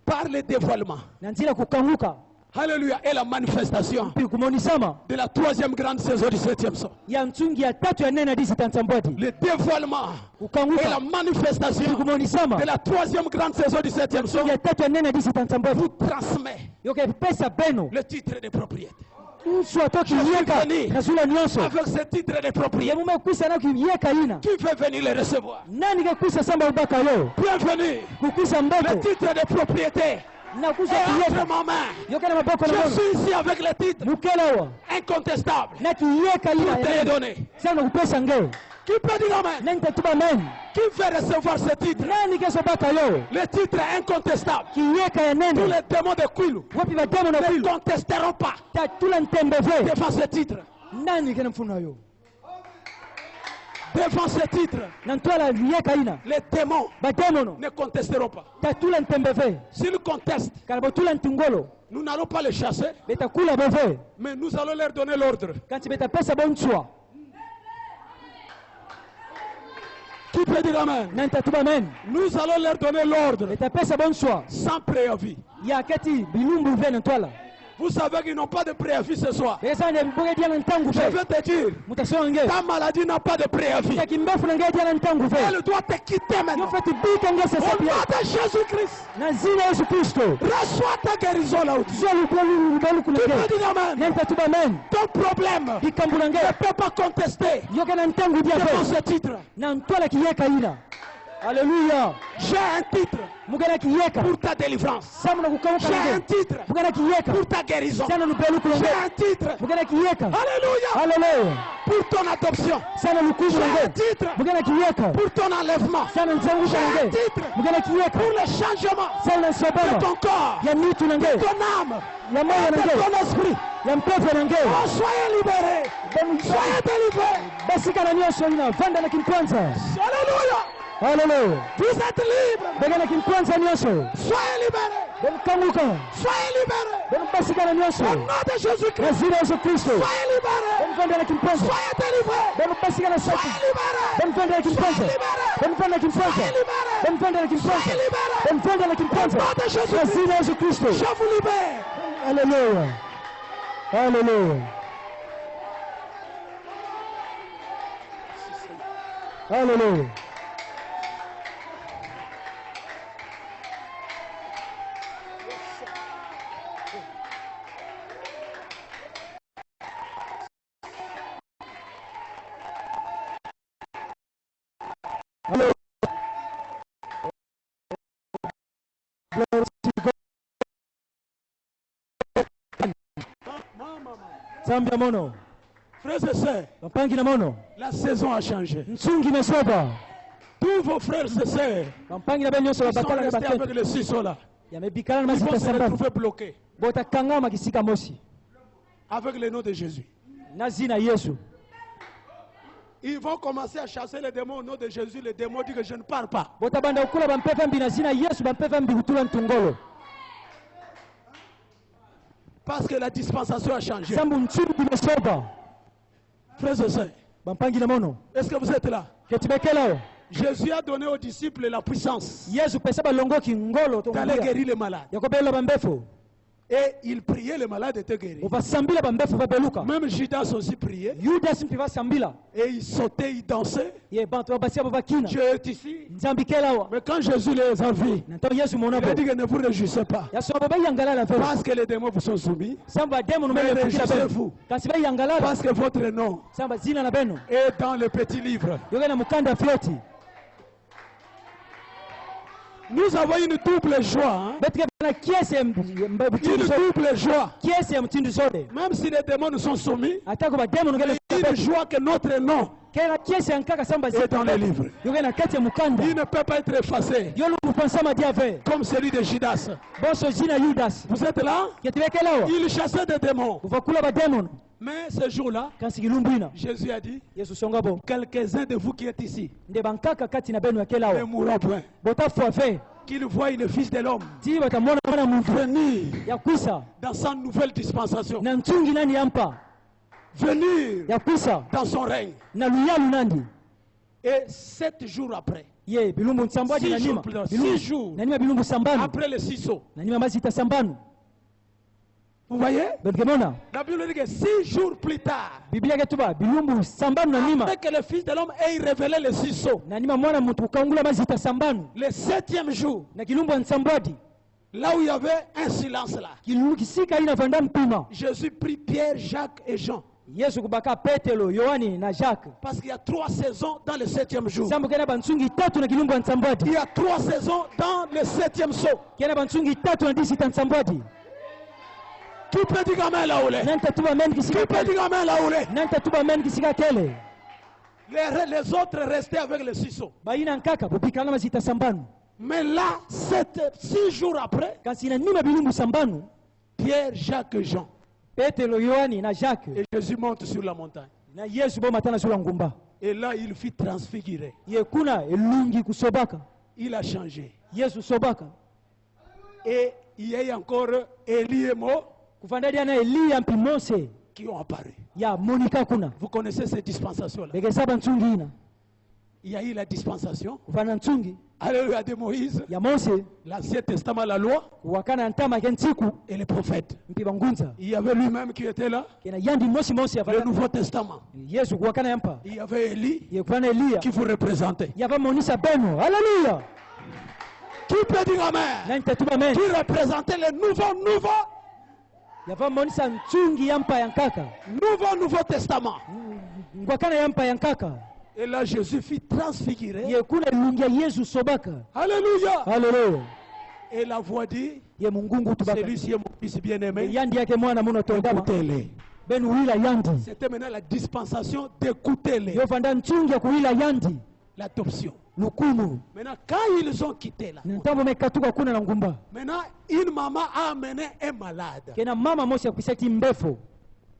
par le dévoilement. na nzira kukanguka Alléluia. Et la manifestation pi kumonisama de la troisième grande saison du 7e son. ya nchungi ya tatu ya nene hadi sitantambwati Le dévoilement et la kukanguka manifestation pi kumonisama de la troisième grande saison du 7e son nchungi ya tatu ya nene hadi sitantambwati vous transmet yoke pesa beno le titre de propriété. nsu atoki yeka na zula nyonso Avec ce titre de ya propriété, mume kwisa na kiyeka ina qui veut venir le recevoir? nani ke kwisa samba ubaka yo Bienvenue. kukwisa Le mboto titre de propriété na kusa est entre kiyeka ma main. yoke na maboko na Je mono suis ici avec le titre mukelawa incontestable na kiyeka pour ina te le donner. sana kupesa nge Qui peut dire amen? nani tatuba amen Qui veut recevoir ce titre? nani keso baka yo Le titre est incontestable. kiyeka ya Tous nene les démons de Kwilu wapi bademo na ne kwilu contesteront pas tatula ntembeve devant ce titre. nani kena mfuna yo Devant ce titre, na ntwala liyeka ina les démons bademono ne contesteront pas. tatula ntembeve S'ils contestent, kana botula ntingolo nous n'allons pas les chasser, betakula bove mais nous allons leur donner l'ordre. kanti betapesa bonchwa Qui peut dire amen? nani tatuba amen Nous allons leur donner l'ordre betapesa bonchwa sans préavis. ya kati bilumbu ve na ntwala Vous savez qu'ils n'ont pas de préavis ce soir. bekesa ne mboge dia na ntangu Je ve vais te dire, mutasonga nge ta maladie n'a pas de préavis. ya kimbefu na nge dia na ntangu ve Elle doit te quitter yo maintenant. feti bika nge Au sasa nom pia de Jésus-Christ, na zina Yesu Kristo reçois ta guérison là où tu es. zolu kwa lulu belu Tu peux kulenge dire amen. nani tatuba amen Ton problème ikambula nge ne peut pas contester yoke na ntangu dia devant ve ce titre. na ntwala kiyeka ina Alléluia. J'ai un titre Mugana kiyeka. pour ta délivrance. Samuna kukamuka. J'ai un titre Mugana kiyeka. pour ta guérison. Sana lupelu kulonge. J'ai un titre. Mugana kiyeka. Alléluia. Alléluia. Pour ton adoption. Sana lukumu J'ai un longe. titre Mugana kiyeka. pour ton enlèvement. Sana nzangu J'ai un longe. titre Mugana kiyeka. pour le changement Sana de nsabama. ton corps, Ya mitu de nange. ton âme, Ya moyo de nange. ton esprit. Ya mpepo nange. Oh, soyez libérés. Soyez délivrés. Basika na nyosho ina vanda na kimkwanza. Alléluia. Alléluia. Vous êtes libres. Bega na kimkwanza nyosho. Soyez libérés. Ben kanguka. Soyez libérés. Ben basika na nyosho. Au nom de Jésus-Christ. Na zina Yesu Kristo. Soyez libérés. Ben vanda na kimkwanza. Soyez délivrés. Ben basika na saki. Soyez libérés. Ben vanda na kimkwanza. Ben vanda na kimkwanza. Ben vanda na kimkwanza. Ben vanda na kimkwanza. Na zina Yesu Kristo. Je vous libère. Alléluia. Alléluia. Alléluia. Zambia mono. Frères et sœurs, Bampangi na mono. la saison a changé. Nsungi mesoba. Tous vos frères et sœurs Bampangi na benyoso qui sont bakala na restés avec bakete. le ciseau là, Yamebikala na ils vont masita se sambani. retrouver bloqués Bota kangama kisika mosi. avec le nom de Jésus. Na zina Yesu. Ils vont commencer à chasser les démons au nom de Jésus. Les démons disent que je ne parle pas. Bota banda ukula bampepa mbi na zina Yesu bampepa mbi kutula ntungolo. Parce que la dispensation a changé. Sambu nsungi mesoba. Frères et sœurs, Bampangi na mono. est-ce que vous êtes là? Ketibekela. Jésus a donné aux disciples la puissance Yesu pesa balongo kingolo d'aller tongulia. guérir les malades. Yakobela bambefo. Et il priait, les malades étaient guéris. Uva sambila bambefo babeluka. Même Judas aussi priait. Judas mpiva sambila. Et il sautait, il dansait. Ye bantu babasia babakina. Dieu est ici. Nzambikela wa. Mais quand Jésus les a vus, Nanto Yesu il monabo. a dit que ne vous réjouissez pas. Yaso baba yangala la fera. Parce que les démons vous sont soumis. Samba demo no Mais mele kukila beno. réjouissez-vous. Kasi ba yangala. Parce que votre nom Samba zina na beno. est dans le petit livre. Yoga na mukanda floti. Nous avons une double joie. Hein? Betre bana kiese Une mtindu so. double joie. Kiese mtindu sode. Même si les démons nous sont soumis, Atako ba demo no gele une joie que notre nom kera kiese ankaka samba est dans le livre. Yoga na kati ya mukanda. Il ne peut pas être effacé Yolo mupansama diave. comme celui de Judas. Boso zina Judas. Vous êtes là? Ketibekela wa. Il chassait des démons. Uvakula ba demon. Mais ce jour-là, Kansi kilumbina. Jésus a dit, Yesu songabo. quelques-uns de vous qui êtes ici Nde bankaka kati na beno yakela ne wa. mourront point. Bota fuafe. Qu'ils voient le Fils de l'homme Ti batamona mwana muntu. venir Ya kuisa. dans sa nouvelle dispensation. Na ntungi nani yampa. Venir Ya kuisa. dans son règne. Na luyalu nandi. Et 7 jours après, Ye bilumbu nsambwaji 6 na nima. jours plus tard, 6 jours Na nima bilumbu sambanu. après le ciseau. Na nima mazita sambanu. Vous voyez? Bengemona. La Bible dit que 6 jours plus tard, Biblia ketuba bilumbu sambanu na nima. après que le Fils de l'homme ait révélé le ciseau, Na nima mwana muntu kangula mazita sambanu. le 7e jour, Na kilumbu nsambwadi. là où il y avait un silence là, Kilulu kisika ina vanda mpima. Jésus prit Pierre, Jacques et Jean. Yesu kubaka Petelo, Yohani na Jacques. Parce qu'il y a 3 saisons dans le 7e jour. Sambu kena bansungi tatu na kilumbu nsambwadi. Il y a 3 saisons dans le 7e saut. Kena bansungi tatu na disita nsambwadi. Qui peut dire gamin là où il est? Nanta tuba men Qui kisika peut dire kele. gamin là où il est? Nanta tuba men kisika kele. Les autres restaient avec le ciseau. Baina nkaka kupikana mazita sambanu. Mais là, 6 jours après, Kasi na nima bilumbu sambanu. Pierre, Jacques et Jean. Petelo, Yohani na Jacques. Et Jésus monte sur la montagne. Na Yesu bo matana sula ngumba. Et là, il fit transfigurer. Yekuna elungi kusobaka. Il a changé. Yesu sobaka. Et il y a eu encore Élie et Mo Kufandadi na Elia mpi Mose. qui ont apparu. Ya Monika kuna. Vous connaissez ces dispensations-là. Bege saba ntungi ina. Il y a eu la dispensation. Kufana ntungi. Alléluia de Moïse, Ya Mose. l'Ancien Testament, la loi Wakana ntama kentsiku. et les prophètes. Mpi bangunza. Il y avait lui-même qui était là, Kena yandi mosi mosi ya le fana. Nouveau Testament. Yesu kuwakana yampa. Il y avait Élie Yekufana Elia. qui vous représentait. Yava monisa beno. Hallelujah. Qui peut dire Amen? Nani tatuba men. Qui représentait le nouveau Yava monisa ntungi yampa yankaka. Nouveau Testament. Ngwakana yampa yankaka. Et là, Jésus fut transfiguré. ye kuna lungia Yesu sobaka. Alléluia. Haleluya. Et la voix dit, Ye mungungu tubaka. celui-ci est mon fils bien-aimé. Yandi yake mwana muno tondama. Écoutez-les. Ben wila yandi. C'était maintenant la dispensation d'écouter-les. Yo fanda nchungi ya kuwila yandi. L'adoption. Lukumu. Maintenant, quand ils ont quitté là, Ntambo mekatuka kuna na ngumba. maintenant, une maman a amené un malade. Kena mama mosi ya kuseti mbefo.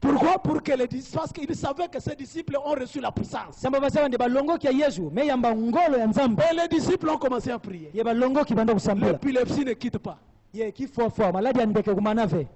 Pourquoi? Pour que les disciples, parce qu'ils savaient que ces disciples ont reçu la puissance. Samba basaba nde balongoki ya Yesu, me yamba ngolo ya Nzambe. Et les disciples ont commencé à prier. Ye balongoki banda kusambula. L'épilepsie ne quitte pas. Ye kifofo maladi ya ndeke kumanave.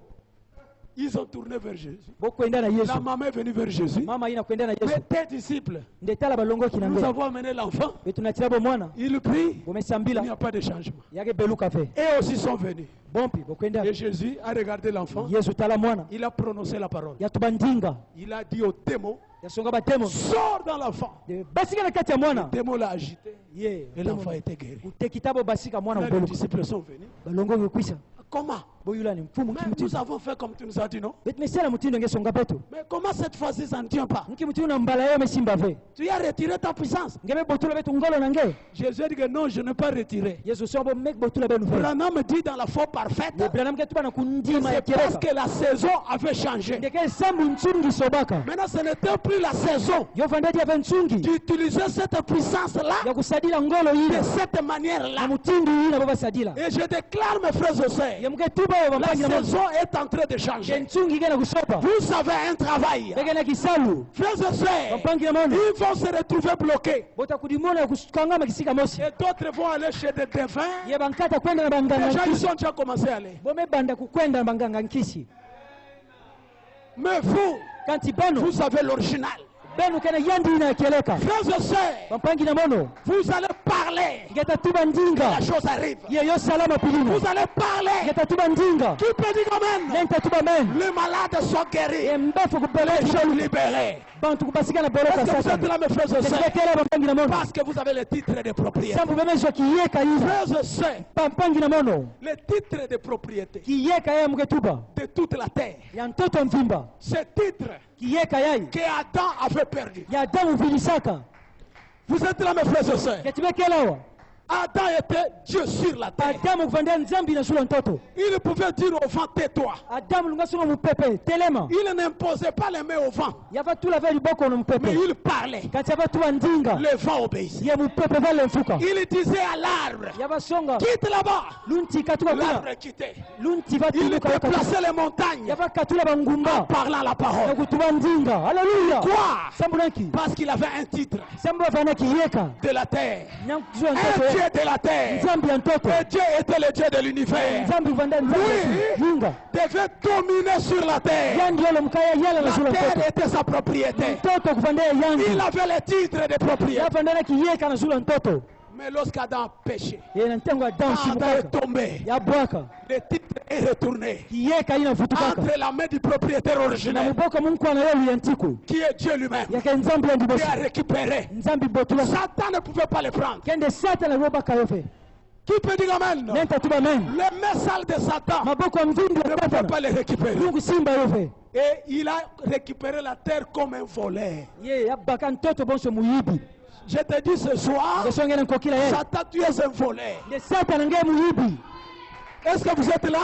Ils ont tourné vers Jésus. Bokwenda na Yesu. La maman est venue vers Jésus. Mama ina kwenda na Mais Yesu. tes disciples, Ndetala balongoki na nous ngolo. avons amené l'enfant. Betunatira bo mwana. Il prie. Il Bomesambila. n'y a pas de changement. Yake beluka fe. Et aussi sont venus. Bompi bokwenda. Et Jésus a regardé l'enfant. Yesu tala mwana. Il a prononcé la parole. Yatubandinga. Il a dit au démon, Yasonga batemo. sors dans l'enfant. Basika na kati ya mwana. Le démon l'a agité. Ye. Et l'enfant a été guéri. Utekitabo basika mwana Là, les ubeluka. disciples sont venus. Balongoki kwisa. Comment? Boyula ni mfumu Mais nous kimutindo. avons fait comme tu nous as dit, non? Betmesela mutindo ngesonga petu. Mais comment cette fois-ci ça ne tient pas? Nkimutindo na mbala yo mesimba ve. Tu as retiré ta puissance. Ngebe botula betu ngolo na nge. Jésus a dit que non, je n'ai pas retiré. Yesu sobo mek botula benu fe. Branham me dit dans la foi parfaite, Ye Branham ke tuba na kundima ya c'est parce kereka. que la saison avait changé. Ndeke sambu nchungi sobaka. Maintenant, ce n'était plus la saison Yo fandadi ave nchungi. d'utiliser cette puissance-là Ya kusadila ngolo de ina. cette manière-là. Na mutindo ina baba sadila. Et je déclare, mes frères et sœurs, Ye mke tuba yo la bampangi na saison est en train de changer. nchungi gena kusopa. Vous avez un travail. Bege na kisalu. Frères et sœurs, Bampangi na mono. ils vont se retrouver bloqués. Bota kudimona ya kukangama kisika mosi. Et d'autres vont aller chez des devins. Ye bankata kwenda na banganga Déjà, ils nkisi. ont déjà commencé à aller. Bome banda kukwenda na banganga nkisi. Mais vous, Kanti beno. vous avez l'original. Benu kena yandi ina keleka. Frères et sœurs, Bampangi na mono. vous allez parler. Ngeta tuba ndinga. La chose arrive. Ye yo salama pilima. Vous allez parler. Ngeta tuba ndinga. Qui peut dire amen? Nenta tuba men. Les malades sont guéris. Ye mbefu Les kupeleka. gens libérés. Bantu kubasika na boroka Est-ce que vous sasa. êtes là, mes frères et sœurs? Ngeta bampangi na mono. Parce que vous avez le titre de propriété. Sambu bemesho kiyeka hivi. Frères et sœurs, Bampangi na mono. le titre de propriété Kiyeka yeye mketuba. de toute la terre. Ya mtoto mvimba. Ce titre Kiyeka yai. que Adam avait perdu. Ya damu vilisaka. Vous êtes là, mes frères et sœurs. Ketibekelawa. Adam était Dieu sur la terre. Adamu kuvandia nzambi na sula mtoto. Il pouvait dire au vent, tais-toi. Adamu lungasonga mupepe. Telema. Il n'imposait pas les mains au vent, Yava tula veli boko na mais mupepe. il parlait. Kati yava tuba ndinga. Le vent obéissait. Ye mupepe vale mfuka. Il disait à l'arbre, Yava songa. quitte là-bas. Lunti katuka kuna. L'arbre quittait. Lunti va Il tuluka yoka. déplaçait les montagnes Yava katula en bangumba. parlant la Na parole. kutuba ndinga. Haleluya. Quoi? Sambunaki. Parce qu'il avait un titre Sambu vana kiyeka. de la terre. Nyamkuzwa Un mtoto. Dieu de la terre. Nzambi ya mtoto. Et Dieu était le Dieu de l'univers. Nzambi vanda nzambi. Oui. Yinga. Devait dominer sur la terre. Yandi yolo mkaya yala na La sula terre mtoto. était sa propriété. Mtoto kuvandia yandi. Il avait le titre de propriété. Yava ndana kiyeka na sula mtoto. Mais lorsqu'Adam a péché, Ye na ntengo ya damu Adam shimukaka. est tombé. Ya bwaka. Le titre est retourné Kiyeka ina futukaka. entre la main du propriétaire Na originel, muboko mungu ana yolu yantiku. qui est Dieu lui-même, Yake nzambi ya qui ndibosi. a récupéré. Nzambi botula. Satan ne pouvait pas le prendre. Kende satana roba kayofe. Qui peut dire amen? Nenta tuba men. Les mains sales de Satan Maboko ya mvindi ne ya pouvaient satana. pas les récupérer. Mungu simba yofe. Et il a récupéré la terre comme un voleur. Ye yabaka ntoto bonso muyibi. Je te dis ce soir, Ngesongena nkokila ye. Satan, tu es un voleur. Ne satana nge muyibi. Est-ce que vous êtes là?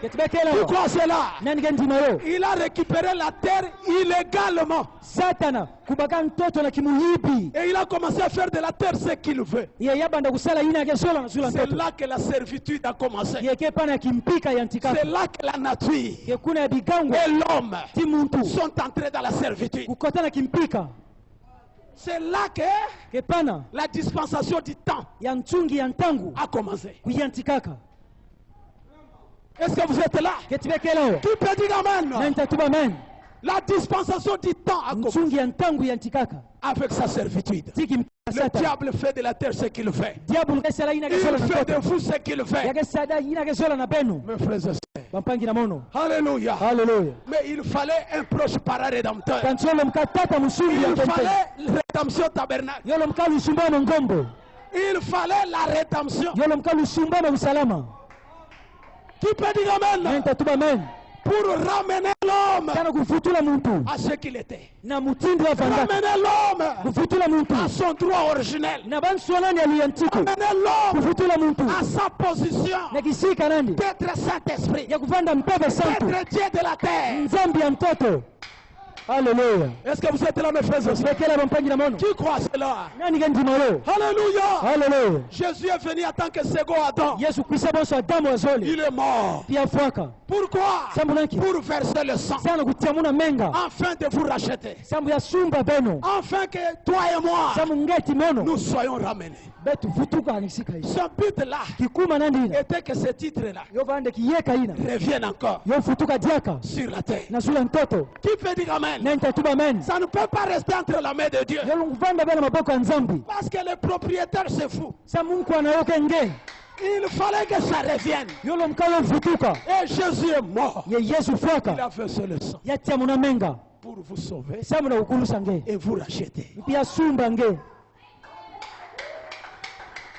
Yetibekela. Tu crois cela? Nani gendima yo. Il a récupéré la terre illégalement. Satana kubaka ntoto na kimuyibi. Et il a commencé à faire de la terre ce qu'il veut. Ye yabanda kusala ina yake sola na sula C'est ntoto. là que la servitude a commencé. Ye ke pana kimpika ya ntikaka. C'est là que la nature Ye kuna ya bigango. et l'homme Ti muntu. sont entrés dans la servitude. Kukotana kimpika. C'est là que Ke pana la dispensation du temps ya nchungi ya ntangu. a commencé. Kuyantikaka. Est-ce que vous êtes là? Ketibekela yo. Qui peut dire amen? Nenta tuba men. La dispensation du temps a commencé Nchungi ya ntangu ya ntikaka. avec sa servitude. Tiki mpika Le satana. diable fait de la terre ce qu'il fait. Diablo kesala ina Il kesola na fait de ntoto. vous ce qu'il fait. Yake sada ina kesola na benu. Mes frères et sœurs. Bampangi na mono. Alléluia. Hallelujah. Mais il fallait un proche parent rédempteur. Kancholo mkatata musumbi ya Il kente. fallait rédemption tabernacle. Yolo mkalu usumba na ngombo. Il fallait la rédemption. Yolo mkalu usumba na usalama. Qui peut dire amen? Nenta tuba men. pour ramener l'homme kana kufutula muntu à ce qu'il était. na mutindo wa vandaka Ramener l'homme kufutula muntu à son droit originel. na banswana ni aliyantiko Ramener l'homme kufutula muntu à sa position na kisika nandi d'être Saint-Esprit, ya kuvanda mpeve santu d'être Dieu de la terre. nzambi ya mtoto. Haleluya. Est-ce que vous êtes là, mes frères et sœurs? Bekela bampangi na mono Qui croit cela? nani gendima lo. Alléluia. Haleluya. Jésus est venu en tant que second Adam. Yesu Kristo bonso Adamu azole Il est mort. pia fwaka Pourquoi? sambu nanki Pour verser le sang, sana kutia muna menga afin de vous racheter. sambu ya sumba beno Afin que toi et moi, sambu ngeti mono nous soyons ramenés. betu vutuka anisika hiyo Ce but-là kikuma nandi ina était que ce titre-là yo vande kiyeka ina revienne encore yo futuka diaka sur la terre. na sula mtoto Qui peut dire Amen? na nitatuba men Ça ne peut pas rester entre la main de Dieu. yo lunguvanda bena maboko ya nzambi Parce que le propriétaire se fout. sa mungu anayoka nge Il fallait que ça revienne. yo lo mkalo futuka Et Jésus est mort. ye Yesu Il fwaka a versé le sang yatia muna menga pour vous sauver samu na ukulusa nge et vous racheter. pia sumba nge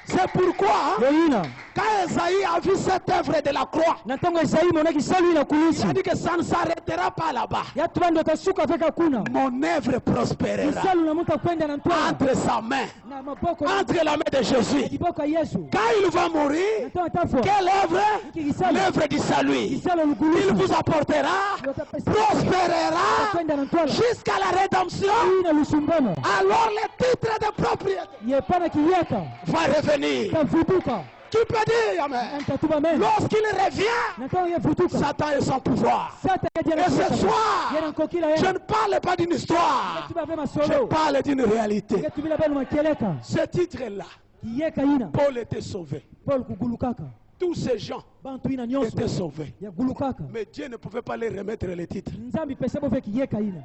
C'est pourquoi, yo ina quand Esaïe a vu cette œuvre de la croix, na ntango Esai monaki salu ina kulisi il a dit que ça ne s'arrêtera pas là-bas. yatu bando tasuka veka kuna Mon œuvre prospérera isalu na muta kwenda na ntwala entre sa main, na maboko entre la main de Jésus. kiboko ya Yesu Quand il va mourir, na ntango tafwa quelle œuvre? Kigisalo. L'œuvre du salut. isalo Il lugulusu vous apportera, prospérera kwenda na ntwala jusqu'à la rédemption. ina lusumbano Alors le titre de propriété yepana kiyeka va revenir. tavutuka Qui peut dire Amen? ntatuba men Lorsqu'il revient, na ntango yevutuka Satan et son pouvoir. sata Et ce soir, yena nkokila je yena ne parle pas d'une histoire, tuba vema je solo parle d'une réalité. ngetubila benu makeleka Ce titre-là, kiyeka ina Paul était sauvé. Paul kugulukaka Tous ces gens bantu ina nyonso étaient sauvés. yagulukaka Mais Dieu ne pouvait pas leur remettre les titres nzambi pesa bove kiyeka ina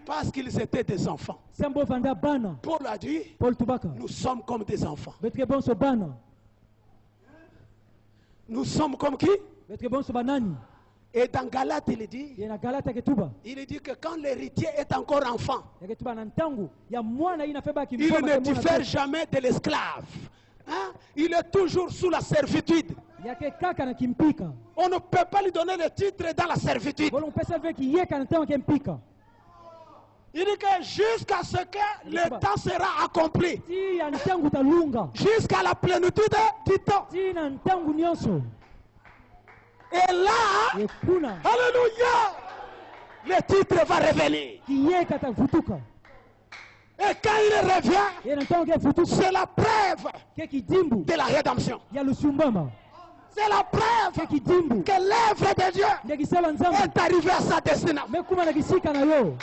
parce qu'ils étaient des enfants. sambo vanda bana Paul a dit, Paul tubaka nous sommes comme des enfants. betre bonso bana Nous sommes comme qui? betre bonso banani Et dans Galate, il dit, yena galata ketuba que quand l'héritier est encore enfant, yaketuba na ntangu ya mwana ina feba il kimfoma ne diffère jamais de l'esclave. Hein? Il est toujours sous la servitude. yake kaka na kimpika On ne peut pas lui donner le titre dans la servitude. bolo mpesa ve kiyeka na ntango kempika Il dit que jusqu'à ce que le temps sera accompli, ti ya ntangu talunga jusqu'à la plénitude du temps. ti na ntangu nyonso Et là, yekuna alléluia, le titre va revenir. kiyeka tavutuka Et quand il revient, yena ntango kevutuka c'est la preuve ke kidimbu de la rédemption. ya lusumbama C'est la ke preuve kidimbu que l'œuvre de Dieu nde kisala nzambi est arrivée à sa destination. mekuma na kisika na yo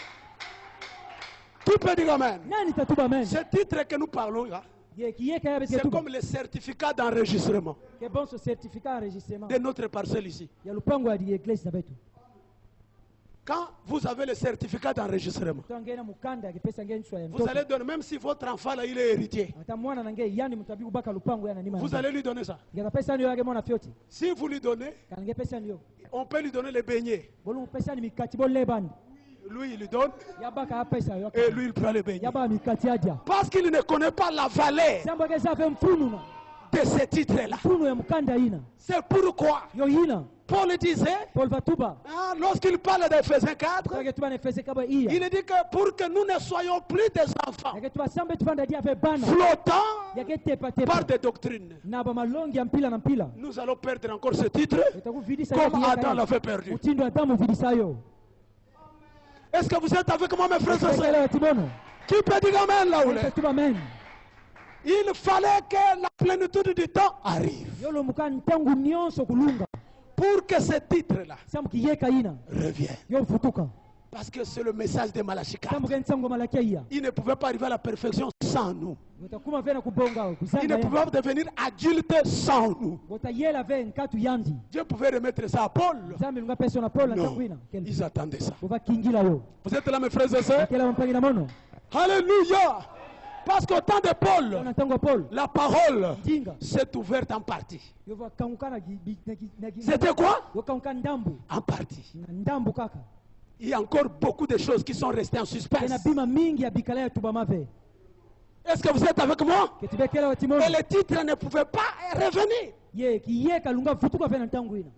Qui peut dire Amen? nani tatuba men Ce titre que nous parlons là, ye kiyeka ya c'est beketuba comme le certificat d'enregistrement ke bonso certificat enregistrement de notre parcelle ici. ya lupango ya dieglise na betu Quand vous avez le certificat d'enregistrement, tangena mukanda yakipesa nge nswa ya vous mtoto allez donner, même si votre enfant là, il est héritier, ata mwana nange yani mutabi kubaka lupango yana nima vous allez lui donner ça. ngata pesa ndio yake mwana fyoti Si vous lui donnez, kange pesa ndio on peut lui donner les beignets. bolu pesa ni mikati boleban Lui, il lui donne yabaka ya pesa yo et lui, il prend les beignets. yaba mikati adia Parce qu'il ne connaît pas la valeur sambo ke safe mfunu na de ce titre-là. mfunu ya mukanda ina C'est pourquoi yo ina Paul disait, Paul vatuba hein, lorsqu'il parle d'Éphésiens 4, take tuba ne fese kaba iya il dit que pour que nous ne soyons plus des enfants yake tuba sambe tufanda dia fe bana flottants yake tepa par tepa des doctrines, na ba malongi ya mpila na mpila nous allons perdre encore ce titre itakuvidisa comme Adam l'avait perdu. mutindo adamu vidisa yo Est-ce que vous êtes avec moi, mes frères et sœurs? Kele timono Qui peut dire Amen là où il est? tuba men Il fallait que la plénitude du temps arrive yolo mukani tangu nyonso kulunga pour que ce titre-là samu kiyeka ina revienne. yo futuka Parce que c'est le message de Malachie 4. samu kensango malakia iya Il ne pouvait pas arriver à la perfection sans nous. utakuma vena kubonga Il ne kuzanga pouvait pas devenir adulte sans nous. utayela ve nkatu yandi Dieu pouvait remettre ça à Paul. zambi lunga pesa na Paul na Non, takwina kel ils attendaient ça. uva kingila yo Vous êtes là, mes frères et sœurs? kela mpangi na mono Alléluia! Parce qu'au temps de Paul, na tango Paul la parole jinga s'est ouverte en partie. yo va kankana C'était quoi? yo kankana ndambu En partie. na ndambu kaka Il y a encore beaucoup de choses qui sont restées en suspense. tena bima mingi ya bikala ya tuba mave Est-ce que vous êtes avec moi? ketibekela wa timono Et le titre ne pouvait pas revenir. ye kiyeka lunga futuka vena ntangu ina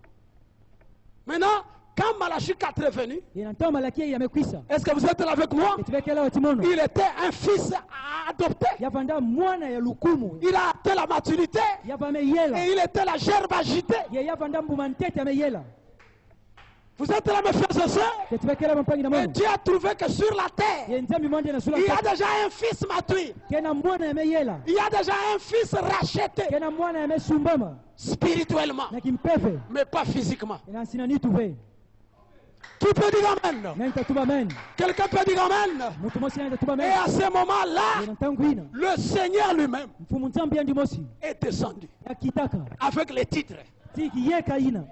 Maintenant, Quand Malachie 4 est venu, inatoa Malaki yamekwisha. est-ce que vous êtes là avec moi? Ketibekelewa timono. Il était un fils adopté. Yavanda mwana ya lukumu. Il a atteint la maturité. Yavame yela. Et il était la gerbe agitée. Yavanda mbumantete yameyela. Vous êtes là, mes frères et sœurs? Ketibekelewa mpangi na Et mono. Dieu a trouvé que sur la terre, Yenzami mwande na sula. il y a déjà un fils mature. Kena mwana yameyela. Il y a déjà un fils racheté Kena mwana yamesumbama. spirituellement, Na kimpeve. mais pas physiquement. Inasinani tuve. Qui peut dire amen? Nenta tuba men. Quelqu'un peut dire amen? Mutu mosi nenta tuba Et men. à ce moment-là, Inatangwina. le Seigneur lui-même Mfumu nzambi andi mosi. est descendu Yakitaka. avec les titres. Tiki yeka ina.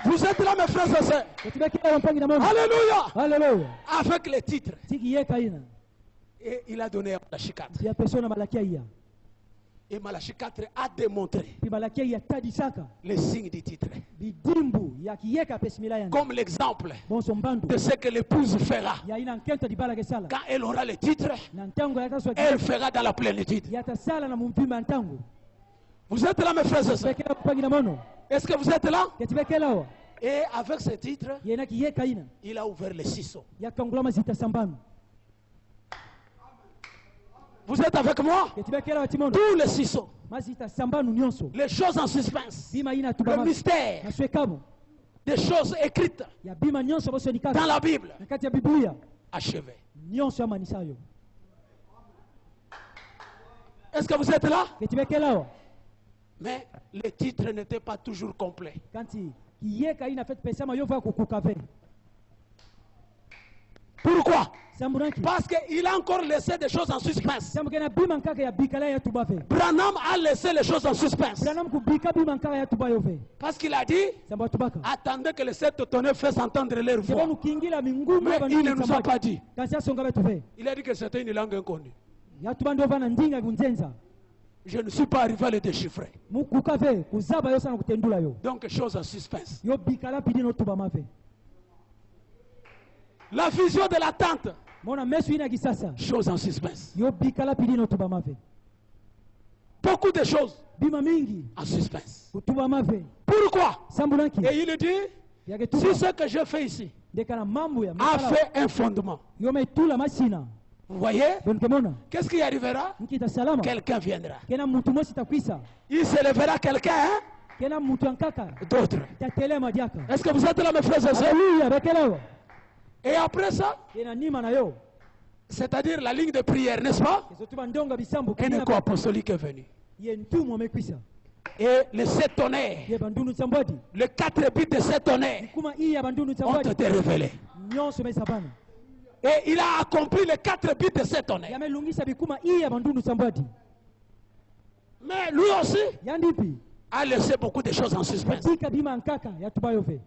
Vous êtes là, mes frères et sœurs? Ketibekelewa mpangi na mono. Alléluia! Hallelujah. Avec les titres. Tiki yeka ina. Et il a donné à Malachie 4. Ya persona Malakia ya. Et Malachie 4 a démontré Pi Malakia ya tadisaka. les signes du titre. Bidimbu ya kiyeka pesimila yana. Comme l'exemple Bon sombandu. de ce que l'épouse fera. Ya ina nkento di bala kesala. Quand elle aura le titre, Na ntango ya taswa elle fera dans la plénitude. ya tasala na mumpima ntango. Vous êtes là, mes frères et sœurs? Ketibekelewa mpangi na mono. Est-ce que vous êtes là? Ketibekelewa. Et avec ce titre, Ya ina kiyeka ina. il a ouvert les ciseaux. Ya kangulama zita sambanu. Vous êtes avec moi? Ketibekelewa timono. Tous les ciseaux, Mazita sambanu nyonso. les choses en suspense, Bima ina le tubama. mystère, Na swekamo. des choses écrites Ya bima nyonso boso dans nikaka. la Bible, Na kati ya Biblia. achevées. Nyonso amanisayo. Est-ce que vous êtes là? Ketibekelewa. Mais les titres n'étaient pas toujours complets. Kanti kiyeka ina fait pesama yova kukukave. Pourquoi? Samburanki. Parce qu'il a encore laissé des choses en suspense. Sambu kena bima nkaka ya bikala ya tubave. Branham a laissé les choses en suspense. Branam kubika bima nkaka ya tubayove. Parce qu'il a dit, Sambu tubaka. attendez que les sept tonnerres fassent entendre leur voix. Sebanu kingila mingumu Mais il ne nous a pas dit. Kansia songa betuve. Il a dit que c'était une langue inconnue. Ya tubando vana ndinga kunzenza. Je ne suis pas arrivé à le déchiffrer. Mukukave kuzaba yo sana kutendula yo. Donc, chose en suspense. Yo bikala pidino tubamave. La vision de la tente, Mona mesu ina kisasa. chose en suspense. Yo bikala pidino tubamave. Beaucoup de choses Bima mingi en suspense. kutubamave. Pourquoi? Samburanki. Et il dit, Yake si tuba. ce que je fais ici Dekana mambo ya a makala. fait un fondement, Yo metula masina. vous voyez, Bonkemona. qu'est-ce qui arrivera? Nkita salama. Quelqu'un viendra. Kena mtu mosi takwisa. Il se lèvera quelqu'un, hein? Kena mtu ankaka. D'autres. Tatelema diaka. Est-ce que vous êtes là, mes frères et sœurs? Alléluia, bekelewa. Et après ça, Kena nima na yo. c'est-à-dire la ligne de prière, n'est-ce pas? Kezotuba ndonga bisambo Un écho apostolique est venu. Ye ntumu amekwisa. Et les sept tonnerres, Ye bandunu tsambadi. les 4 bits de sept tonnerres Kuma iya bandunu ont tsambadi. été révélés. Nyonso mesabana. Et il a accompli les 4 bits de sept tonnerres. Yamelungisa bikuma iya bandunu tsambadi. Mais lui aussi Yandipi. a laissé beaucoup de choses en suspense. Bika bima ankaka ya tubayove.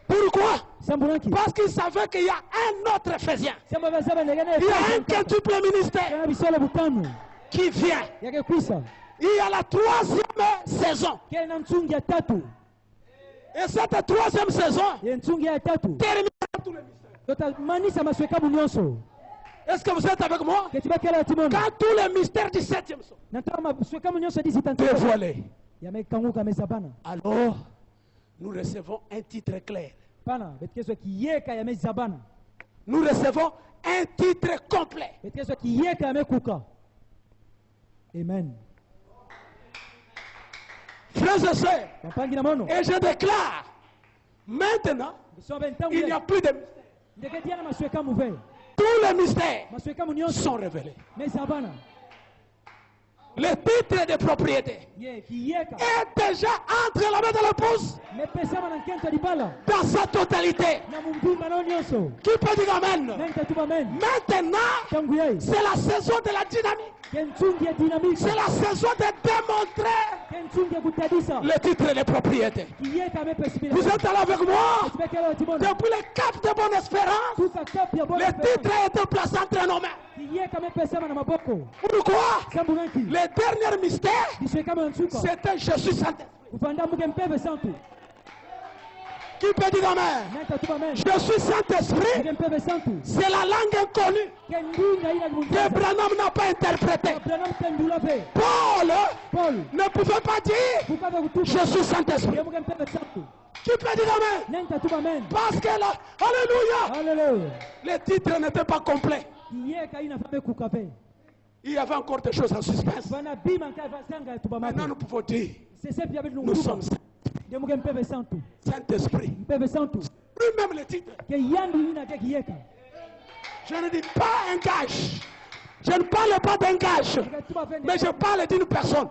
Pourquoi? Samburanki. Parce qu'il savait qu'il y a un autre Ephésien. Samba bazaba negene. Il y a un quintuple ministère Kana bisolo butanu. qui vient. Yake kwisa. Il y a la 3e saison. Kena ntungi ya tatu. Et cette 3e saison Ye ntungi ya tatu. terminera tous les mystères. Tota manisa maswekamu nyonso. Est-ce que vous êtes avec moi? Ketibekela timono. Quand tous les mystères du 7e sont Nataka maswekamu nyonso disitantu. dévoilés, Yamekanguka mesabana. alors nous recevons un titre clair. Pana betikezo kiyeka yamezabana. Nous recevons un titre complet. Betikezo kiyeka yamekuka. Amen. Frères et sœurs, Mapangi na mono. et je déclare, maintenant, Bisombe ntangu. il n'y a plus de mystères. Ndeketiana maswekamu ve. Tous les mystères Maswekamu nyonso sont révélés. mesabana. Le titre de propriété Ye kiyeka. est déjà entre la main de l'épouse Mepesama na nkento dibala. dans sa totalité. Na mumbimba no nyonso. Qui peut dire amen? Nenta tuba men. Maintenant, Tangu yai. c'est la saison de la dynamique. Kentungi ya dinamika. C'est la saison de démontrer Kentungi ya kutadisa. le titre de propriété. Kiyeka mepesimila. Vous êtes là avec moi? Ketibekela timono. Depuis le cap de bonne espérance, Tuka kapi ya bona. le titre a été placé entre nos mains. Kiyeka mepesama na maboko. Pourquoi? Samburanki. Le dernier mystère, Biswekama nsuka. c'était Jésus Saint-Esprit. Kufanda muke mpeve santu. Qui peut dire amen? Je suis Saint-Esprit. C'est la langue inconnue que Branham n'a pas interprétée. Paul ne pouvait pas dire je suis Saint-Esprit. Qui peut dire amen? Parce que là, alléluia, les titres n'étaient pas complets. Il y avait encore des choses en suspense. Maintenant nous pouvons dire nous sommes Saint-Esprit. Lui-même le titre. Je ne dis pas un gage. Je ne parle pas d'un gage. Mais je parle d'une personne.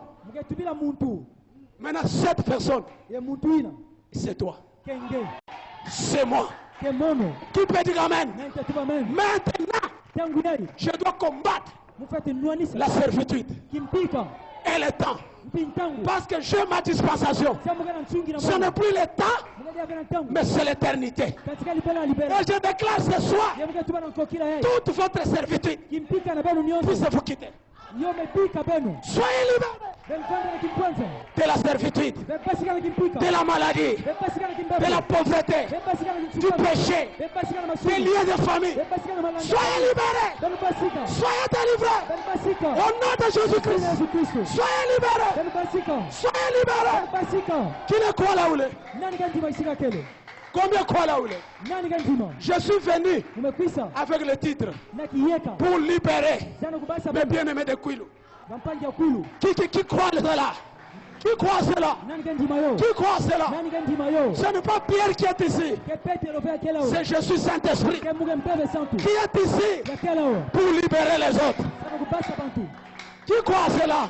Maintenant cette personne, c'est toi. C'est moi. Qui peut dire amen? Maintenant, je dois combattre la servitude et le temps. Parce que j'ai ma dispensation. Ce n'est plus le temps, mais c'est l'éternité. Et je déclare ce soir, toute votre servitude puisse vous quitter. Soyez libérés de la servitude, de la maladie, de la pauvreté, du péché, des liens de famille. Soyez libérés, soyez délivrés au nom de Jésus-Christ. Soyez libérés, soyez libérés. Qui ne croit là où il est? Combien croient là où il est? Je suis venu avec le titre pour libérer mes bien-aimés de Kwilu. Qui croit cela? Qui croit cela? Qui croit cela? Ce n'est pas Pierre qui est ici. C'est Jésus Saint-Esprit qui est ici pour libérer les autres. Qui croit cela?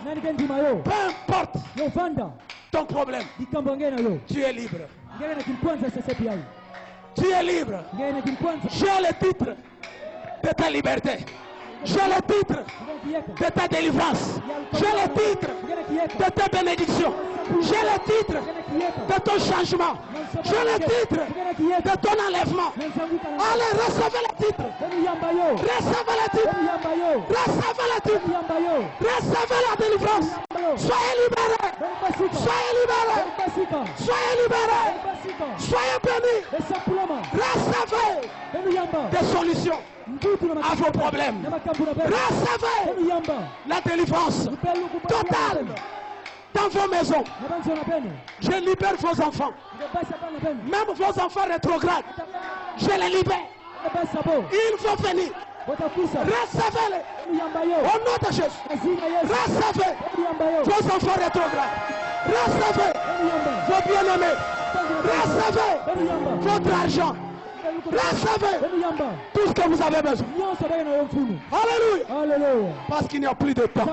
Peu importe ton problème, tu es libre. Tu es libre. J'ai le titre de ta liberté. J'ai le titre de ta délivrance. J'ai le titre de ta bénédiction. J'ai le titre de ton changement. J'ai le titre de ton enlèvement. Allez, recevez le titre. Recevez le titre. Recevez le titre. Recevez la délivrance. Soyez libérés. Soyez libérés. Soyez libérés. Soyez bénis. Recevez des solutions à vos problèmes. Recevez la délivrance totale dans vos maisons. Je libère vos enfants. Même vos enfants rétrogrades. Je les libère. Ils vont venir. Recevez-les au nom de Jésus. Recevez vos enfants rétrogrades. Recevez vos bien-aimés. Recevez votre argent. Recevez tout ce que vous avez besoin. Alléluia. Parce qu'il n'y a plus de temps.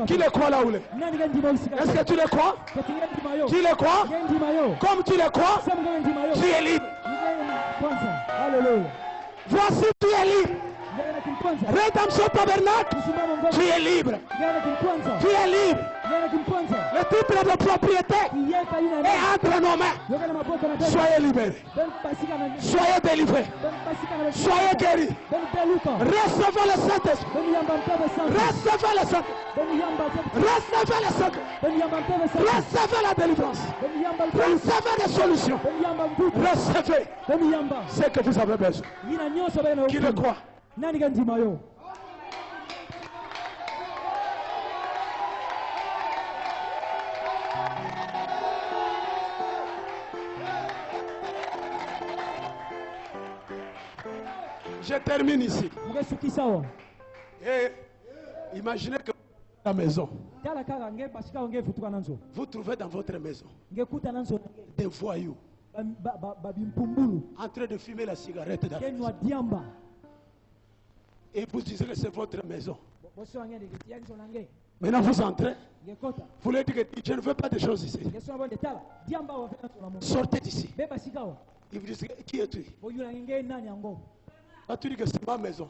Qui le croit là où il est? Est-ce que tu le crois? Tu le crois? Comme tu le crois, tu es libre. Voici, tu es libre. Rédemption tabernacle, tu es libre. Tu es libre. Le titre de propriété est entre nos mains. Soyez libérés. Soyez délivrés. Soyez guéris. Recevez le Saint-Esprit. Recevez le Saint-Esprit. Recevez le Saint-Esprit. Recevez la délivrance. Recevez les solutions. Recevez ce que vous avez besoin. Qui le croit? Je termine ici. Et imaginez que la maison. Vous trouvez dans votre maison des voyous en train de fumer la cigarette dans la maison. Et vous disiez que c'est votre maison. Maintenant vous entrez. Vous leur dites que je ne veux pas de choses ici. Sortez d'ici. Ils vous disent qui es-tu? Tu dis que c'est ma maison.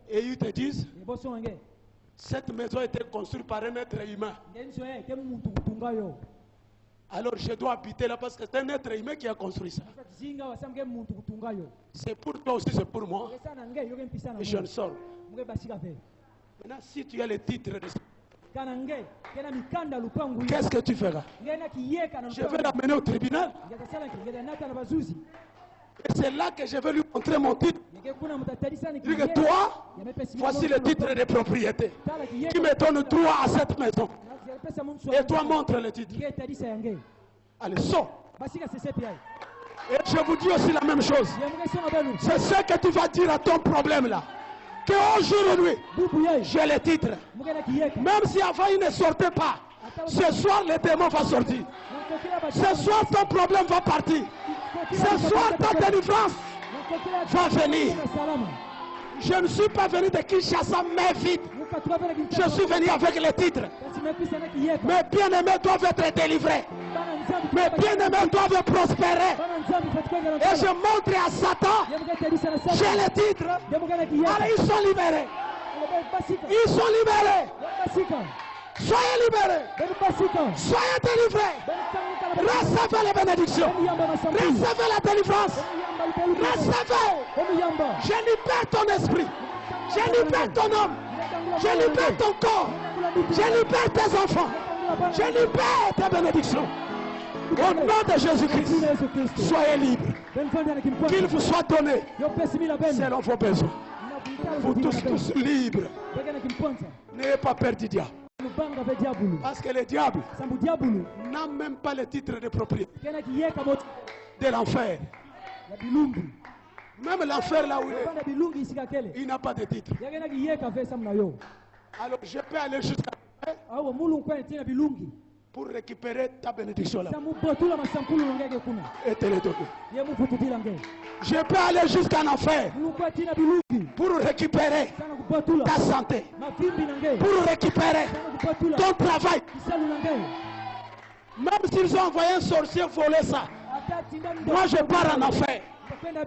Et ils te disent cette maison a été construite par un être humain. Alors je dois habiter là parce que c'est un être humain qui a construit ça. C'est pour toi aussi, c'est pour moi. Et je ne sors. Maintenant, si tu as le titre de Qu'est-ce que tu feras? Je vais l'amener au tribunal. Et c'est là que je vais lui montrer mon titre. Dit que toi, voici le titre de propriété qui me donne droit à cette maison. Et toi, montre le titre. Allez, sors. Et je vous dis aussi la même chose. C'est ce que tu vas dire à ton problème là. Qu'aujourd'hui, j'ai le titre. Même si avant il ne sortait pas, ce soir le démon va sortir. Ce soir ton problème va partir. Ce soir ta délivrance va venir. Je ne suis pas venu de Kinshasa mais vite. Je suis venu avec le titre. Mes bien-aimés doivent être délivrés. Mes bien-aimés doivent prospérer. Et je montre à Satan, j'ai le titre. Allez, ils sont libérés. Ils sont libérés. Soyez libérés. Soyez délivrés. Recevez les bénédictions. Recevez la délivrance. Recevez. Je libère ton esprit. Je libère ton homme. Je libère ton corps. Je libère tes enfants. Je libère tes bénédictions. Au nom de Jésus-Christ, soyez libres. Qu'il vous soit donné selon vos besoins. Vous tous libres. N'ayez pas peur du diable. Parce que le diable n'a même pas le titre de propriété de l'enfer. Même l'enfer là où il est, il n'a pas de titre. Alors je peux aller jusqu'à pour récupérer ta bénédiction là et te le donner. Je peux aller jusqu'en enfer pour récupérer ta santé, pour récupérer ton travail. Même s'ils ont envoyé un sorcier voler ça, moi je pars en enfer.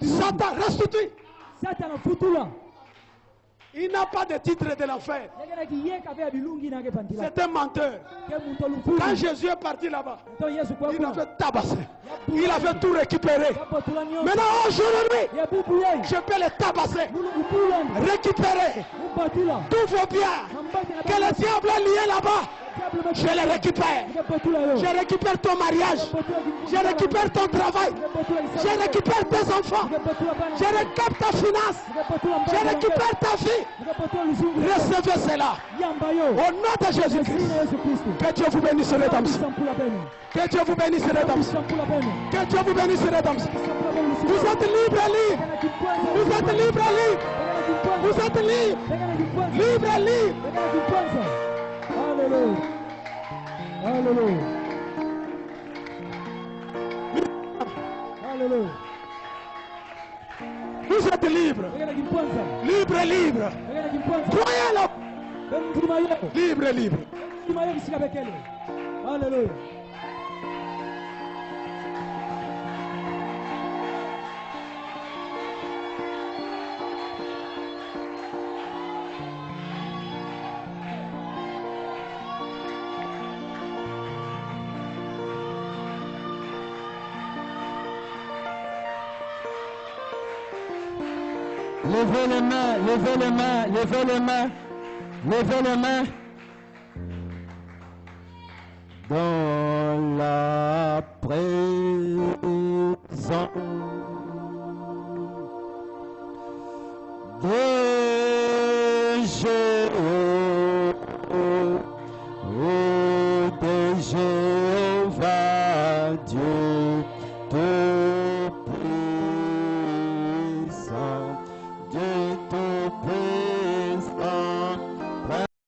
Satan, reste tout. Il n'a pas de titre de l'enfer. C'est un menteur. Quand Jésus est parti là-bas, il avait tabassé. Il avait tout récupéré. Maintenant, aujourd'hui, je peux le tabasser, récupérer tous vos biens que le diable a liés là-bas. Je les récupère. Je récupère ton mariage. Je récupère ton travail. Je récupère tes enfants. Je récupère ta finance. Je récupère ta vie. Recevez cela. Au nom de Jésus-Christ. Que Dieu vous bénisse les dames. Que Dieu vous bénisse les dames. Que Dieu vous bénisse les dames. Vous êtes libre, libre. Vous êtes libre, libre. Vous êtes libre. Libre, libre. Alléluia. Alléluia. Alléluia. Vous êtes libre. Libre, libre. Croyez-le. Libre, libre. Alléluia. Levez les mains, levez les mains, levez les mains, levez les mains. Dans la présence de Jéhovah, Dieu Tout-Puissant.